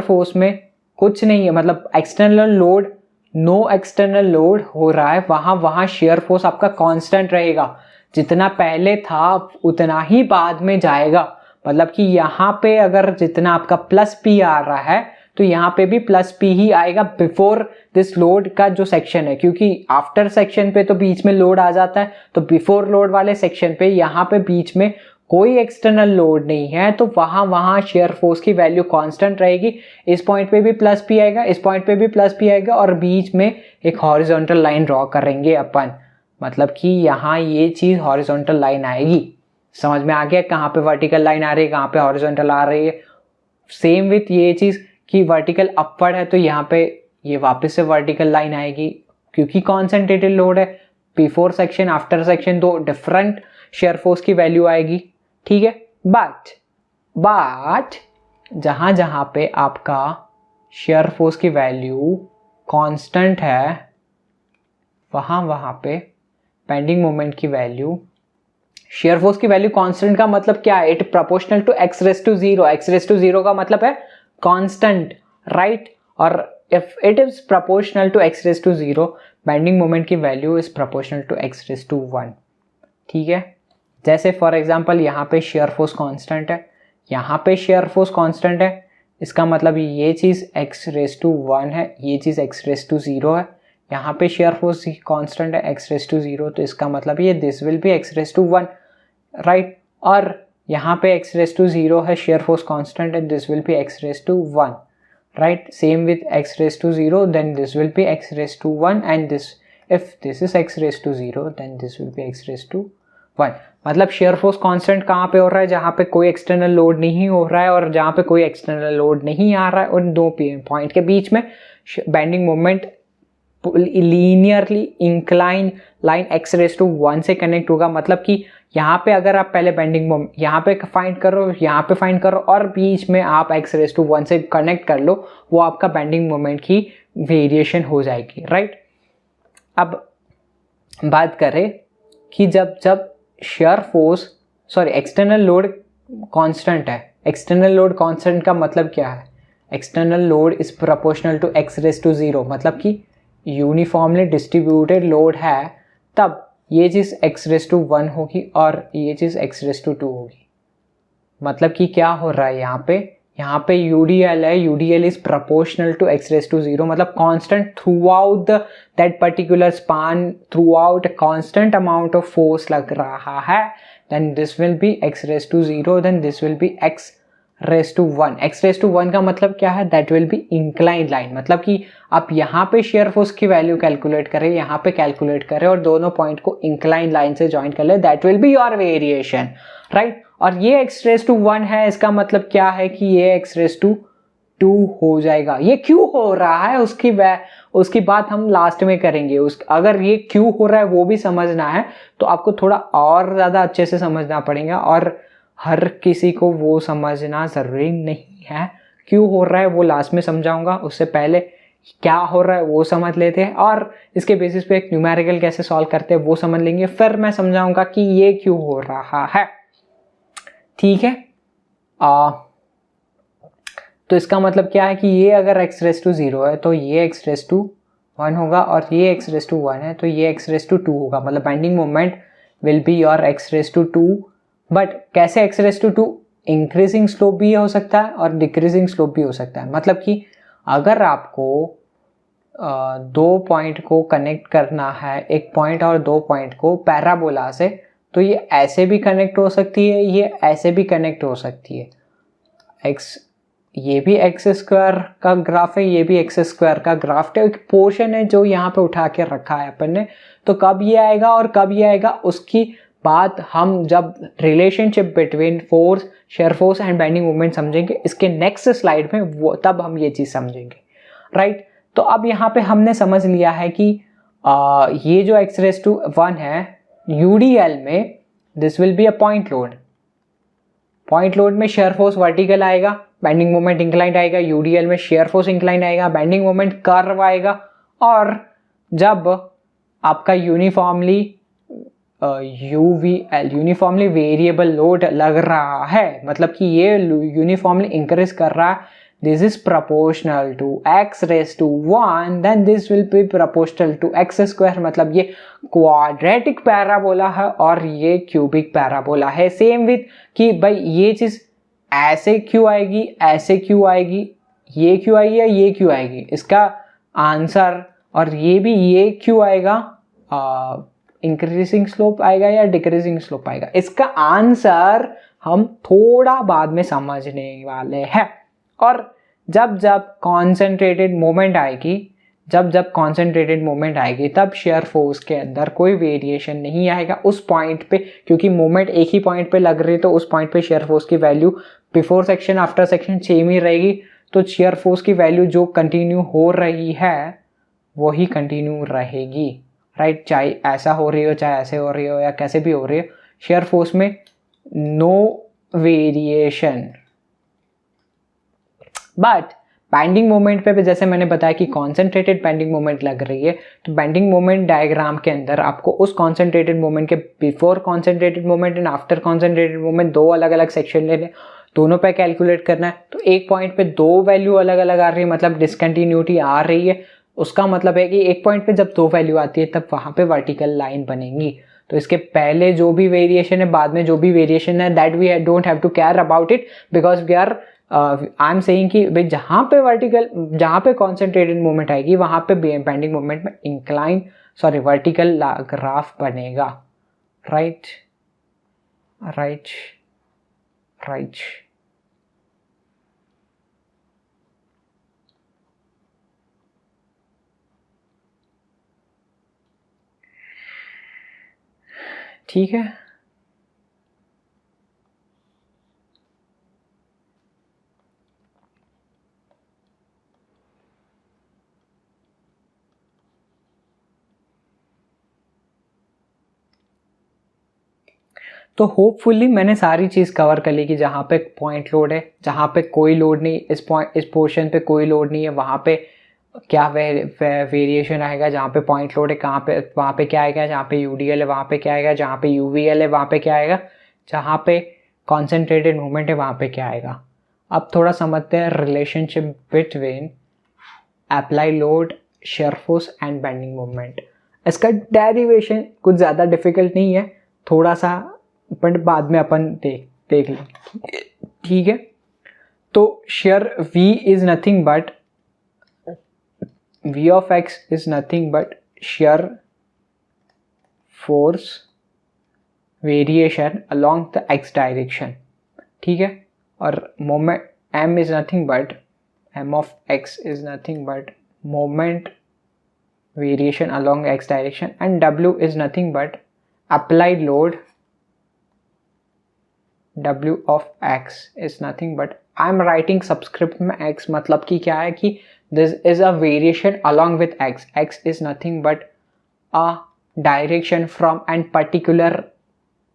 फोर्स में कुछ नहीं है, मतलब external load, no external load हो रहा है, वहाँ शेयर फोर्स आपका कांस्टेंट रहेगा। जितना पहले था उतना ही बाद में जाएगा। मतलब कि यहाँ पे अगर जितना आपका +P आ रहा है, तो यहाँ पे भी +P ही आएगा बिफोर दिस लोड का जो सेक्शन है, क्योंकि आफ्टर सेक्शन पे तो बीच में लोड आ जाता है। तो बिफोर लोड वाले सेक्शन पे यहाँ पे बीच में कोई एक्सटर्नल लोड नहीं है, तो वहाँ शेयर फोर्स की वैल्यू कांस्टेंट रहेगी। इस पॉइंट पे भी +P आएगा, इस पॉइंट पे भी +P आएगा, और बीच में एक हॉरिजॉन्टल लाइन ड्रॉ करेंगे अपन। मतलब कि यहाँ ये चीज़ हॉरिजॉन्टल लाइन आएगी। समझ में आ गया कहाँ पे वर्टिकल लाइन आ रही है, कहाँ पे हॉरिजॉन्टल आ रही है। सेम विथ ये चीज़ कि वर्टिकल अपवर्ड है, तो यहाँ पे ये वापस से वर्टिकल लाइन आएगी, क्योंकि कॉन्सेंट्रेटेड लोड है। Before section after section 2 different share force की वैल्यू आएगी, ठीक है। बट जहाँ पे आपका शेयर फोर्स की वैल्यू कांस्टेंट है, वहाँ पे बेंडिंग मोमेंट की वैल्यू, शेयर फोर्स की वैल्यू कांस्टेंट का मतलब क्या है? It proportional to x⁻0। x⁻0 का मतलब है कांस्टेंट, राइट। और if it is proportional to x⁻0, bending moment की value is proportional to x⁻1, ठीक है। जैसे फॉर एग्जांपल यहाँ पे शेयर फोर्स कांस्टेंट है, यहाँ पे शेयर फोर्स कांस्टेंट है, इसका मतलब ये चीज़ x⁻1 है, ये चीज़ x⁻0 है। यहाँ पे शेयर फोर्स कांस्टेंट है x⁻0, तो इसका मतलब ये this will be x⁻1, right. और यहाँ पे x⁻0 है, शेयर फोर्स कांस्टेंट है, this will be x⁻1, right. Same with x⁻0, then this will be x⁻1, and this, if this is x⁻0 then this will be x⁻1। मतलब shear force constant कहाँ पे हो रहा है? जहाँ पे कोई एक्सटर्नल लोड नहीं हो रहा है और जहाँ पे कोई एक्सटर्नल लोड नहीं आ रहा है, उन 2 पॉइंट के बीच में bending moment linearly incline line x⁻1 से कनेक्ट होगा। मतलब कि यहाँ पे अगर आप पहले बेंडिंग मोमेंट यहाँ पे फाइंड करो और बीच में आप x⁻1 से कनेक्ट कर लो, वो आपका बेंडिंग मोमेंट की वेरिएशन हो जाएगी, राइट। अब बात करें कि जब shear force external load constant है। एक्सटर्नल लोड कांस्टेंट का मतलब क्या है? External load is proportional to x⁻0, मतलब कि यूनिफॉर्मली डिस्ट्रीब्यूटेड लोड है तब ये चीज़ x⁻1 होगी और ये चीज़ x⁻2 होगी। मतलब कि क्या हो रहा है यहाँ पे UDL है, UDL is proportional to x⁻0, मतलब constant throughout that particular span, throughout constant amount of force लग रहा है, then this will be x⁻0, then this will be x⁻1। x⁻1 का मतलब क्या है, that will be inclined line. मतलब कि आप यहाँ पे शेयर फोर्स की वैल्यू कैलकुलेट करें, यहाँ पे कैलकुलेट करें और दोनों पॉइंट को इंक्लाइंड लाइन से ज्वाइन कर ले, that will be your variation, right. और ये x⁻1 है, इसका मतलब क्या है कि ये x⁻2 हो जाएगा। ये क्यों हो रहा है उसकी बात हम लास्ट में करेंगे। अगर ये क्यों हो रहा है वो भी समझना है तो आपको थोड़ा और ज़्यादा अच्छे से समझना पड़ेगा, और हर किसी को वो समझना ज़रूरी नहीं है। क्यों हो रहा है वो लास्ट में समझाऊंगा, उससे पहले क्या हो रहा है वो समझ लेते हैं और इसके बेसिस पे एक न्यूमेरिकल कैसे सॉल्व करते हैं वो समझ लेंगे, फिर मैं समझाऊंगा कि ये क्यों हो रहा है, ठीक है। तो इसका मतलब क्या है कि ये अगर x⁻0 है तो ये x⁻1 होगा और ये x⁻1 है तो ये x⁻2 होगा। मतलब bending moment will be your x⁻2। But कैसे x⁻2? इंक्रीजिंग स्लोप भी हो सकता है और डिक्रीजिंग स्लोप भी हो सकता है। मतलब कि अगर आपको दो पॉइंट को कनेक्ट करना है, एक पॉइंट और दो पॉइंट को पैराबोला से, तो ये ऐसे भी कनेक्ट हो सकती है, ये ऐसे भी कनेक्ट हो सकती है। ये भी x² का ग्राफ है, ये भी x² का ग्राफ है, एक पोर्शन है जो यहाँ पे उठा के रखा है अपन ने। तो कब ये आएगा और कब ये आएगा उसकी बात हम जब relationship between force, share force and bending moment समझेंगे इसके नेक्स्ट स्लाइड में, वो तब हम ये चीज़ समझेंगे, राइट। तो अब यहाँ पे हमने समझ लिया है कि ये जो x⁻1 है UDL में, this will be a point load. Point load में शेयर फोर्स वर्टिकल आएगा, बेंडिंग मोमेंट इंक्लाइंड आएगा। UDL में शेयर फोर्स इंक्लाइंड आएगा, बेंडिंग मोमेंट कर्व आएगा। और जब आपका यूनिफॉर्मली यूनिफॉर्मली वेरिएबल लोड लग रहा है, मतलब कि ये यूनिफॉर्मली इंक्रीज कर रहा है, this is proportional to x⁻1, then this will be proportional to x²। मतलब ये क्वाड्रेटिक पैराबोला है और ये क्यूबिक पैराबोला है। सेम विथ कि भाई ये चीज ऐसे क्यों आएगी, ऐसे क्यों आएगी, ये क्यों आएगी या ये क्यों आएगी, इसका आंसर, और ये भी ये क्यों आएगा, इंक्रीजिंग स्लोप आएगा या डिक्रीजिंग स्लोप आएगा, इसका आंसर हम थोड़ा बाद में समझने वाले हैं। और जब जब कॉन्सेंट्रेटेड मोमेंट आएगी, जब कॉन्सेंट्रेटेड मोमेंट आएगी तब शेयर फोर्स के अंदर कोई वेरिएशन नहीं आएगा उस पॉइंट पे, क्योंकि मोमेंट एक ही पॉइंट पे लग रही है तो उस पॉइंट पे शेयर फोर्स की value before section after section same ही रहेगी। तो शेयर फोर्स की वैल्यू जो कंटिन्यू हो रही है वही कंटिन्यू रहेगी, राइट। चाहे ऐसा हो रही हो, चाहे ऐसे हो रही हो, या कैसे भी हो रही हो, शेयर फोर्स में no variation. But bending moment पे जैसे मैंने बताया कि कॉन्सेंट्रेटेड बेंडिंग मोमेंट लग रही है, तो बेंडिंग मोमेंट डायग्राम के अंदर आपको उस कॉन्सेंट्रेटेड मोमेंट के before concentrated moment and after concentrated moment दो अलग अलग सेक्शन लेने, दोनों पे कैलकुलेट करना है। तो एक पॉइंट पे दो वैल्यू अलग अलग आ रही है, मतलब डिसकंटिन्यूटी आ रही है, उसका मतलब है कि एक पॉइंट पे जब दो वैल्यू आती है तब वहां पे वर्टिकल लाइन बनेगी। तो इसके पहले जो भी वेरिएशन है, बाद में जो भी वेरिएशन है, that we don't have to care about it, because we are I am saying कि भाई जहाँ पे वर्टिकल, जहाँ पे कॉन्सेंट्रेटेड मोमेंट आएगी वहाँ पे बेंडिंग मोमेंट में इंक्लाइन वर्टिकल ग्राफ बनेगा, राइट राइट राइट। ठीक है, तो होपफुली मैंने सारी चीज़ कवर कर ली कि जहाँ पे पॉइंट लोड है, जहाँ पे कोई लोड नहीं, इस पोर्शन पे कोई लोड नहीं है, वहाँ पे क्या वेरिएशन आएगा, जहाँ पे पॉइंट लोड है कहाँ पे, वहाँ पे क्या आएगा, जहाँ पे UDL है वहाँ पे क्या आएगा, जहाँ पे UVL है वहाँ पे क्या आएगा, जहाँ पे कॉन्सेंट्रेटेड मूवमेंट है वहाँ पे क्या आएगा। अब थोड़ा समझते हैं relationship between apply load, shear force and bending moment. इसका डेरिवेशन कुछ ज़्यादा डिफिकल्ट नहीं है, थोड़ा सा बट बाद में अपन देख लेंगे, ठीक है. तो shear V is nothing but V of x is nothing but shear force variation along the x direction, ठीक है. और moment m is nothing but m of x is nothing but moment variation along x direction, and w is nothing but applied load w of x is nothing but, I am writing subscript में x, मतलब कि क्या है कि this is a variation along with x. x is nothing but a direction from and particular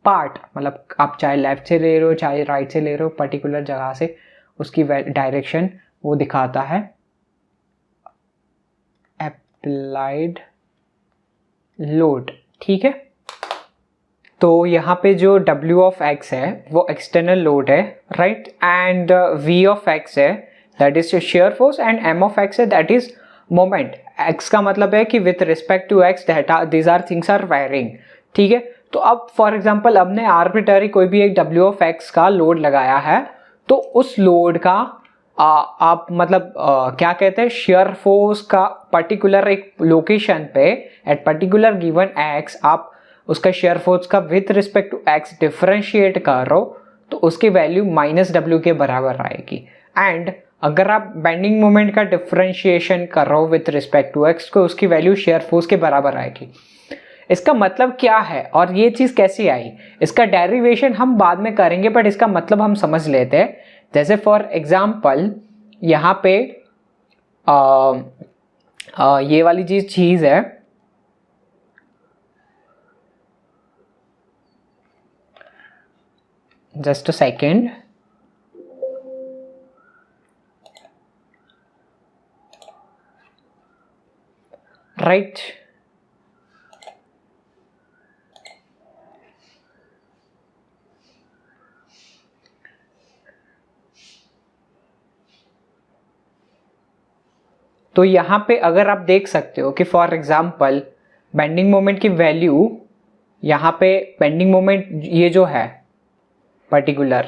part, मतलब आप चाहे left से ले रहे हो चाहे राइट से ले रहे हो, पर्टिकुलर जगह से उसकी डायरेक्शन वो दिखाता है. अप्लाइड लोड, ठीक है. तो यहाँ पे जो W ऑफ x है वो एक्सटर्नल लोड है, right, and V of x है that is shear force, and M of x है दैट इज मोमेंट. x का मतलब है कि with respect to x these are things are varying, ठीक है. तो अब फॉर एग्जांपल हमने आर्बिट्ररी कोई भी एक W ऑफ x का लोड लगाया है, तो उस लोड का आप मतलब क्या कहते हैं, शेयर फोर्स का पर्टिकुलर एक लोकेशन पे एट पर्टिकुलर गिवन x आप उसका शेयर फोर्स का with respect to x differentiate करो तो उसकी वैल्यू -w के बराबर आएगी. एंड अगर आप बेंडिंग मोमेंट का डिफरेंशिएशन करो विथ रिस्पेक्ट टू x को उसकी वैल्यू शेयर फोर्स के बराबर आएगी. इसका मतलब क्या है और ये चीज़ कैसे आई, इसका डेरिवेशन हम बाद में करेंगे, बट इसका मतलब हम समझ लेते हैं. जैसे फॉर एग्जांपल यहाँ पे ये वाली चीज़ है, जस्ट अ सेकेंड, राइट. तो यहाँ पे अगर आप देख सकते हो कि फॉर एग्जांपल बेंडिंग मोमेंट की वैल्यू, यहाँ पे बेंडिंग मोमेंट ये जो है particular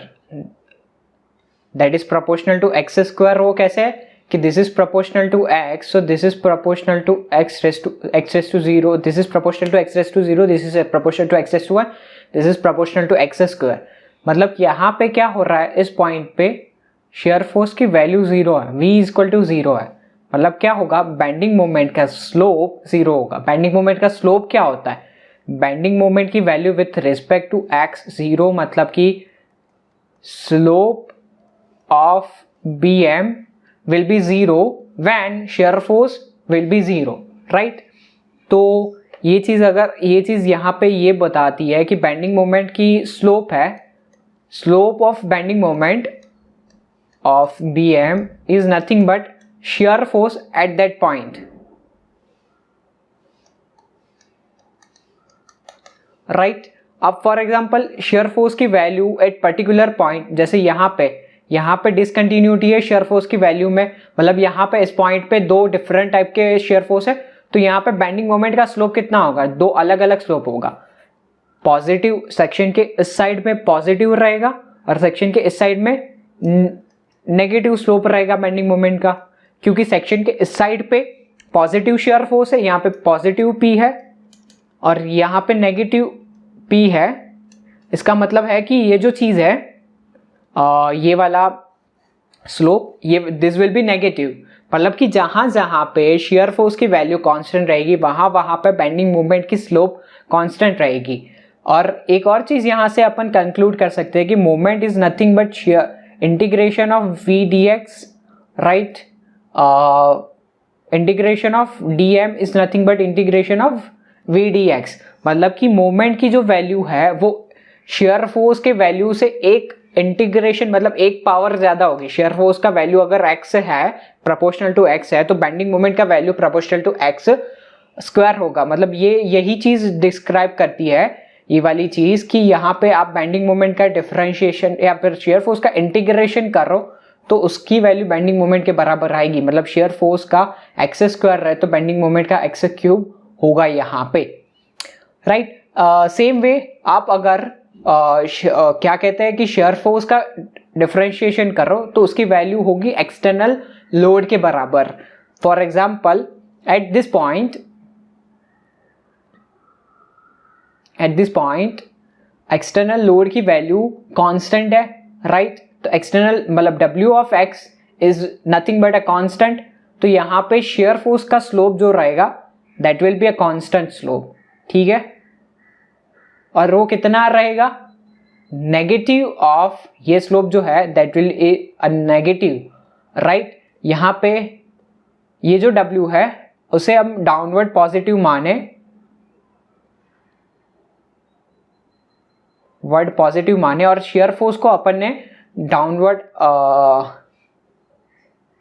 that is proportional to x square, वो कैसे है कि this is proportional to x, so this is proportional to x raise to 0, this is proportional to x raise to 0, this is proportional to x raise to 1, this is proportional to x square. मतलब यहाँ पे क्या हो रहा है, इस point पे shear force की वैल्यू 0 है, v इक्वल टू 0 है. मतलब क्या होगा, बेंडिंग मोमेंट का स्लोप 0 होगा. बेंडिंग मोमेंट का स्लोप क्या होता है, बेंडिंग मोमेंट की value with respect to x 0, मतलब कि slope of bm will be 0 when shear force will be 0, right. तो ये चीज़ यहाँ पे ये बताती है कि बेंडिंग मोमेंट की स्लोप है, slope of bending moment of bm is nothing but shear force at that point, right. अब फॉर एग्जांपल शेयर फोर्स की वैल्यू एट पर्टिकुलर पॉइंट, जैसे यहाँ पे डिसकंटिन्यूटी है शेयर फोर्स की वैल्यू में, मतलब यहाँ पे इस पॉइंट पे दो डिफरेंट टाइप के शेयर फोर्स है, तो यहाँ पे बेंडिंग मोमेंट का स्लोप कितना होगा, दो अलग अलग स्लोप होगा. पॉजिटिव सेक्शन के इस साइड में पॉजिटिव रहेगा और सेक्शन के इस साइड में नेगेटिव स्लोप रहेगा बेंडिंग मोमेंट का, क्योंकि सेक्शन के इस साइड पे पॉजिटिव शेयर फोर्स है, यहाँ पे पॉजिटिव P है और यहाँ पे नेगेटिव P है. इसका मतलब है कि ये जो चीज़ है ये वाला स्लोप, ये दिस विल बी नेगेटिव, मतलब कि जहाँ पे शेयर फोर्स की वैल्यू कांस्टेंट रहेगी वहाँ पे बेंडिंग मोमेंट की स्लोप कांस्टेंट रहेगी. और एक और चीज़ यहाँ से अपन कंक्लूड कर सकते हैं कि moment is nothing but integration of v dx, right. Integration of dm is nothing but integration of v dx, मतलब कि मोमेंट की जो वैल्यू है वो शेयर फोर्स के वैल्यू से एक इंटीग्रेशन, मतलब एक पावर ज्यादा होगी. शेयर फोर्स का वैल्यू अगर x है, प्रोपोर्शनल टू x है, तो बेंडिंग मोमेंट का value proportional to x square होगा. मतलब यही चीज डिस्क्राइब करती है ये वाली चीज कि यहाँ पे आप बेंडिंग मोमेंट का डिफरेंशिएशन या फिर शेयर फोर्स का इंटीग्रेशन करो तो उसकी वैल्यू बेंडिंग मोमेंट के बराबर आएगी, मतलब शेयर फोर्स का एक्स स्क्वायर रहे तो बेंडिंग मोमेंट का एक्स क्यूब होगा यहाँ पे, राइट। सेम वे आप अगर क्या कहते हैं कि शेयर फोर्स का डिफरेंशिएशन करो तो उसकी वैल्यू होगी एक्सटर्नल लोड के बराबर। For example eight this point external load की वैल्यू कांस्टेंट है, राइट। तो एक्सटर्नल मतलब W of X is nothing but a constant, तो यहाँ पे शेयर फोर्स का स्लोप जो रहेगा that will be a constant slope, ठीक है। और रो कितना रहेगा, नेगेटिव ऑफ ये स्लोप जो है that will a negative, right. यहाँ पे ये जो W है उसे हम डाउनवर्ड पॉजिटिव माने, वर्ड पॉजिटिव माने, और शेयर फोर्स को अपन ने डाउनवर्ड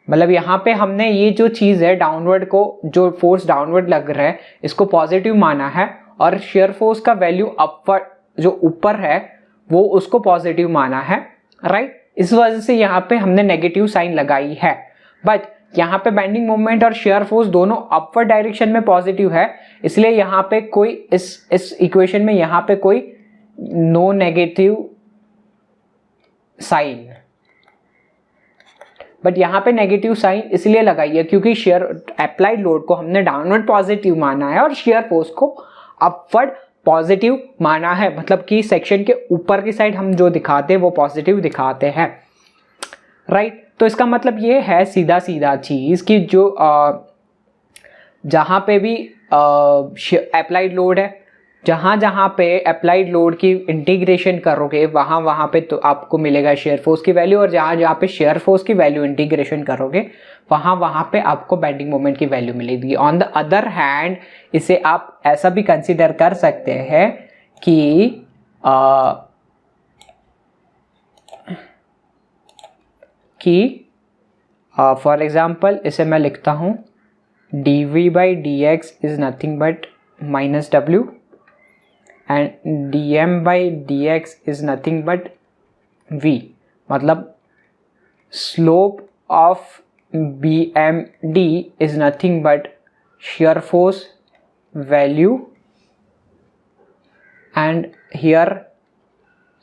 मतलब यहाँ पे हमने ये जो चीज है डाउनवर्ड को, जो फोर्स डाउनवर्ड लग रहा है इसको पॉजिटिव माना है, और शेयर फोर्स का वैल्यू अपवर्ड जो ऊपर है वो उसको पॉजिटिव माना है, राइट। इस वजह से यहाँ पे हमने नेगेटिव साइन लगाई है। बट यहाँ पे बेंडिंग मोमेंट और शेयर फोर्स दोनों अपवर्ड डायरेक्शन में पॉजिटिव है, इसलिए यहाँ पे कोई इस इक्वेशन में यहाँ पे कोई नो नेगेटिव साइन। बट यहाँ पे नेगेटिव साइन इसलिए लगाई है क्योंकि शेयर अप्लाइड लोड को हमने डाउनवर्ड पॉजिटिव माना है और शेयर फोर्स को अपवर्ड पॉजिटिव माना है, मतलब कि सेक्शन के ऊपर की साइड हम जो दिखाते हैं वो पॉजिटिव दिखाते हैं, राइट। तो इसका मतलब ये है सीधा सीधा चीज कि जो जहाँ पे भी अप्लाइड लोड है, जहाँ जहाँ पे अप्लाइड लोड की इंटीग्रेशन करोगे वहाँ वहाँ पे तो आपको मिलेगा शेयर फोर्स की वैल्यू, और जहाँ जहाँ पे शेयर फोर्स की वैल्यू इंटीग्रेशन करोगे वहाँ वहाँ पे आपको बेंडिंग मोमेंट की वैल्यू मिलेगी। ऑन द अदर हैंड इसे आप ऐसा भी कंसीडर कर सकते हैं कि फॉर एग्जाम्पल इसे मैं लिखता हूँ dv/dx is nothing but -w and dm/dx is nothing but v, मतलब slope of BMD is nothing but shear force value, and here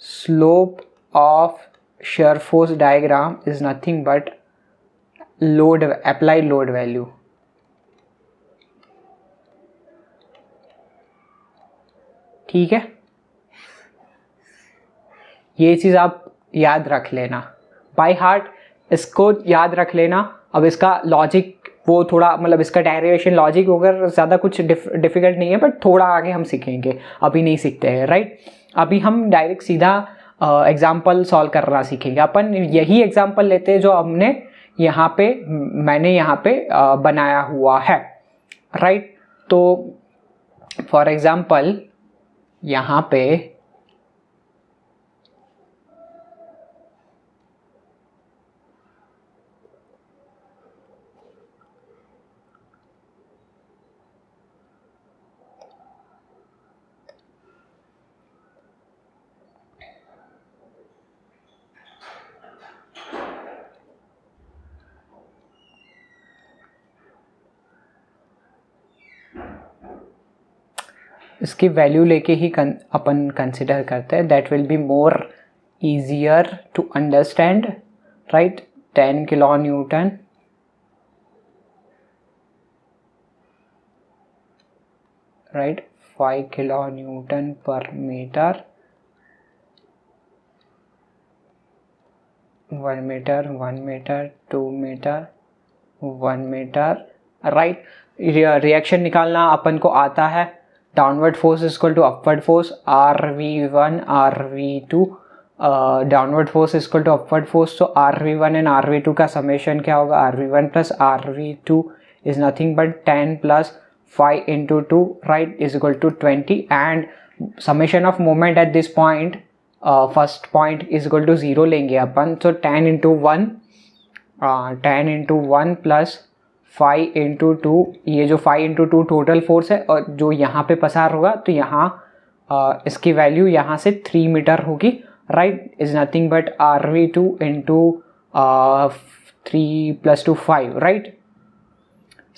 slope of shear force diagram is nothing but load, applied load value, ठीक है। ये चीज आप याद रख लेना by heart, इसको याद रख लेना। अब इसका लॉजिक वो थोड़ा मतलब इसका डेरिवेशन लॉजिक वगैरह ज़्यादा कुछ डिफिकल्ट नहीं है, बट थोड़ा आगे हम सीखेंगे, अभी नहीं सीखते हैं, राइट। अभी हम डायरेक्ट सीधा एग्जाम्पल सॉल्व करना सीखेंगे। अपन यही एग्जाम्पल लेते हैं जो हमने यहाँ पे मैंने यहाँ पे बनाया हुआ है, राइट। तो फॉर एग्जाम्पल यहाँ पे इसकी वैल्यू लेके ही अपन कंसिडर करते हैं, that will be more easier to understand, right. 10 kilo newton, right, 5 kilo newton पर metre, 1 metre, 1 metre, 2 metre, 1 metre, right. Reaction निकालना अपन को आता है, downward force is equal to upward force, RV1 RV2, downward force is equal to upward force, तो RV1 and RV2 का summation क्या होगा, RV1 plus RV2 is nothing but 10 plus 5 into 2, right, is equal to 20, and summation of moment at this point, first point is equal to 0 लेंगे अपन, so 10 into 1 10 into 1 plus 5 into 2, ये जो 5 into 2 total force है, और जो यहाँ पे पसार होगा तो यहाँ इसकी वैल्यू यहाँ से 3 मीटर होगी, right, is nothing but RV2 into 3 + 2 5, right.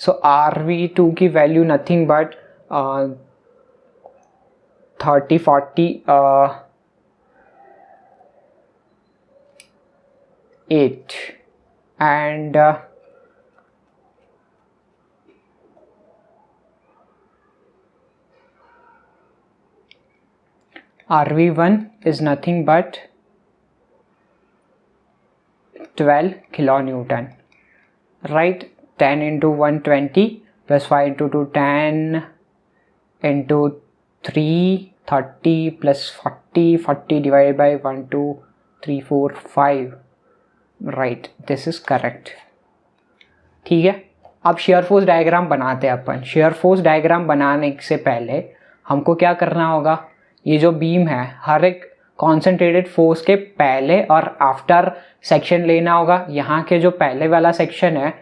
So RV2 की value nothing but 30 40 8 and RV1 is nothing but 12 kilonewton, right. 10 into 120 plus 5 into 2 10 into 3 30 plus 40 divided by 1 2 3 4 5, right. this is correct. ठीक है. अब shear force diagram बनाते हैं अपन. Shear force diagram बनाने से पहले हमको क्या करना होगा, ये जो बीम है हर एक कॉन्सेंट्रेटेड फोर्स के पहले और आफ्टर सेक्शन लेना होगा. यहाँ के जो पहले वाला सेक्शन है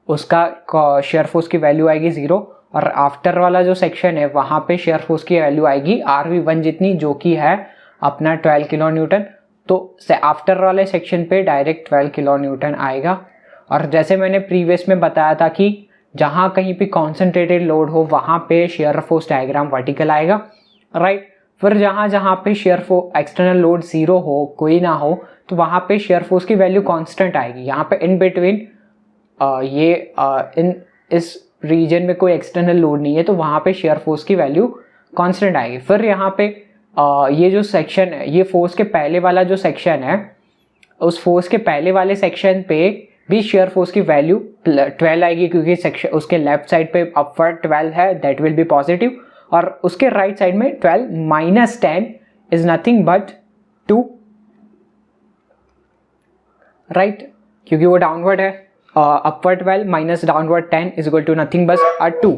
उसका शेयर फोर्स की वैल्यू आएगी 0 और आफ्टर वाला जो सेक्शन है वहाँ पे शेयर फोर्स की वैल्यू आएगी RV1 जितनी, जो कि है अपना 12 किलो न्यूटन. तो आफ्टर वाले सेक्शन पे डायरेक्ट 12 किलो न्यूटन आएगा. और जैसे मैंने प्रीवियस में बताया था कि जहाँ कहीं पे कॉन्सेंट्रेटेड लोड हो वहाँ पे शेयर फोर्स डायग्राम वर्टिकल आएगा, राइट. फिर जहाँ पे शेयर फोर्स एक्सटर्नल लोड 0 हो, कोई ना हो, तो वहाँ पे शेयर फोर्स की वैल्यू कांस्टेंट आएगी. यहाँ पे इन बिटवीन इस रीजन में कोई एक्सटर्नल लोड नहीं है तो वहाँ पे शेयर फोर्स की वैल्यू कांस्टेंट आएगी. फिर यहाँ पे ये जो सेक्शन है, ये फोर्स के पहले वाला जो सेक्शन है, उस फोर्स के पहले वाले सेक्शन पे भी शेयर फोर्स की वैल्यू 12 आएगी, क्योंकि सेक्शन उसके लेफ्ट साइड पे अपवर्ड 12 है, दैट विल बी पॉजिटिव. और उसके राइट साइड में 12 minus 10 is nothing but 2, right, क्योंकि वो डाउनवर्ड है. Upward 12 minus downward 10 is equal to nothing बस 2.